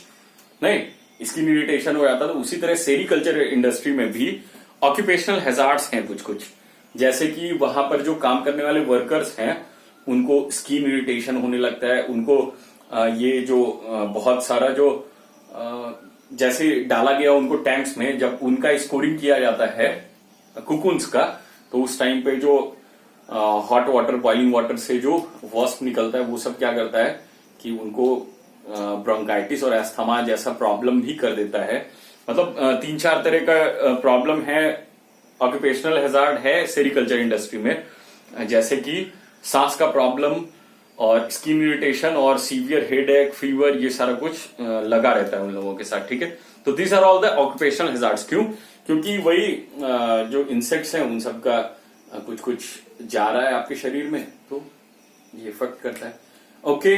नहीं स्किन इरिटेशन हो जाता था। उसी तरह सेरिकल्चर इंडस्ट्री में भी ऑक्यूपेशनल हैजार्ड्स हैं कुछ कुछ, जैसे कि वहां पर जो काम करने वाले वर्कर्स हैं उनको स्किन इरिटेशन होने लगता है, उनको ये जो बहुत सारा जो जैसे डाला गया उनको टैंक्स में, जब उनका स्कोरिंग किया जाता है कुकुन्स का, तो उस टाइम पे जो हॉट वाटर, बॉइलिंग वाटर से जो वॉस्प निकलता है वो सब क्या करता है कि उनको ब्रोंकाइटिस और एस्थमा जैसा प्रॉब्लम भी कर देता है। मतलब 3-4 तरह का प्रॉब्लम है, ऑक्यूपेशनल हैजार्ड है सेरिकल्चर इंडस्ट्री में, जैसे कि सांस का प्रॉब्लम और स्किन इरिटेशन और सीवियर हेडेक, फीवर, ये सारा कुछ लगा रहता है उन लोगों के साथ। ठीक है, तो these are all the occupational hazards. क्यों? क्योंकि वही जो इंसेक्ट्स हैं उन सब का कुछ कुछ जा रहा है आपके शरीर में, तो ये इफेक्ट करता है। ओके,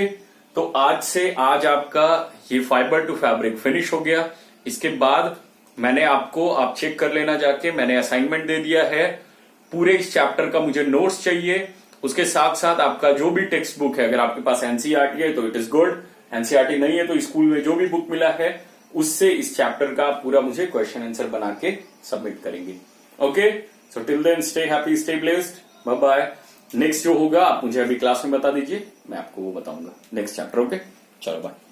तो आज आपका ये फाइबर टू फैब्रिक फिनिश हो गया। इसके बाद मैंने आपको, आप चेक कर लेना जाके, मैंने असाइनमेंट दे दिया है। पूरे इस चैप्टर का मुझे नोट्स चाहिए। उसके साथ साथ आपका जो भी टेक्स्ट बुक है, अगर आपके पास एनसीईआरटी है तो इट इज गुड, एनसीईआरटी नहीं है तो स्कूल में जो भी बुक मिला है उससे इस चैप्टर का पूरा मुझे क्वेश्चन आंसर बना के सबमिट करेंगे। Okay, so till then stay happy, stay blessed, bye bye. Next जो होगा आप मुझे अभी क्लास में बता दीजिए, मैं आपको वो बताऊंगा नेक्स्ट चैप्टर। ओके, चलो बाय।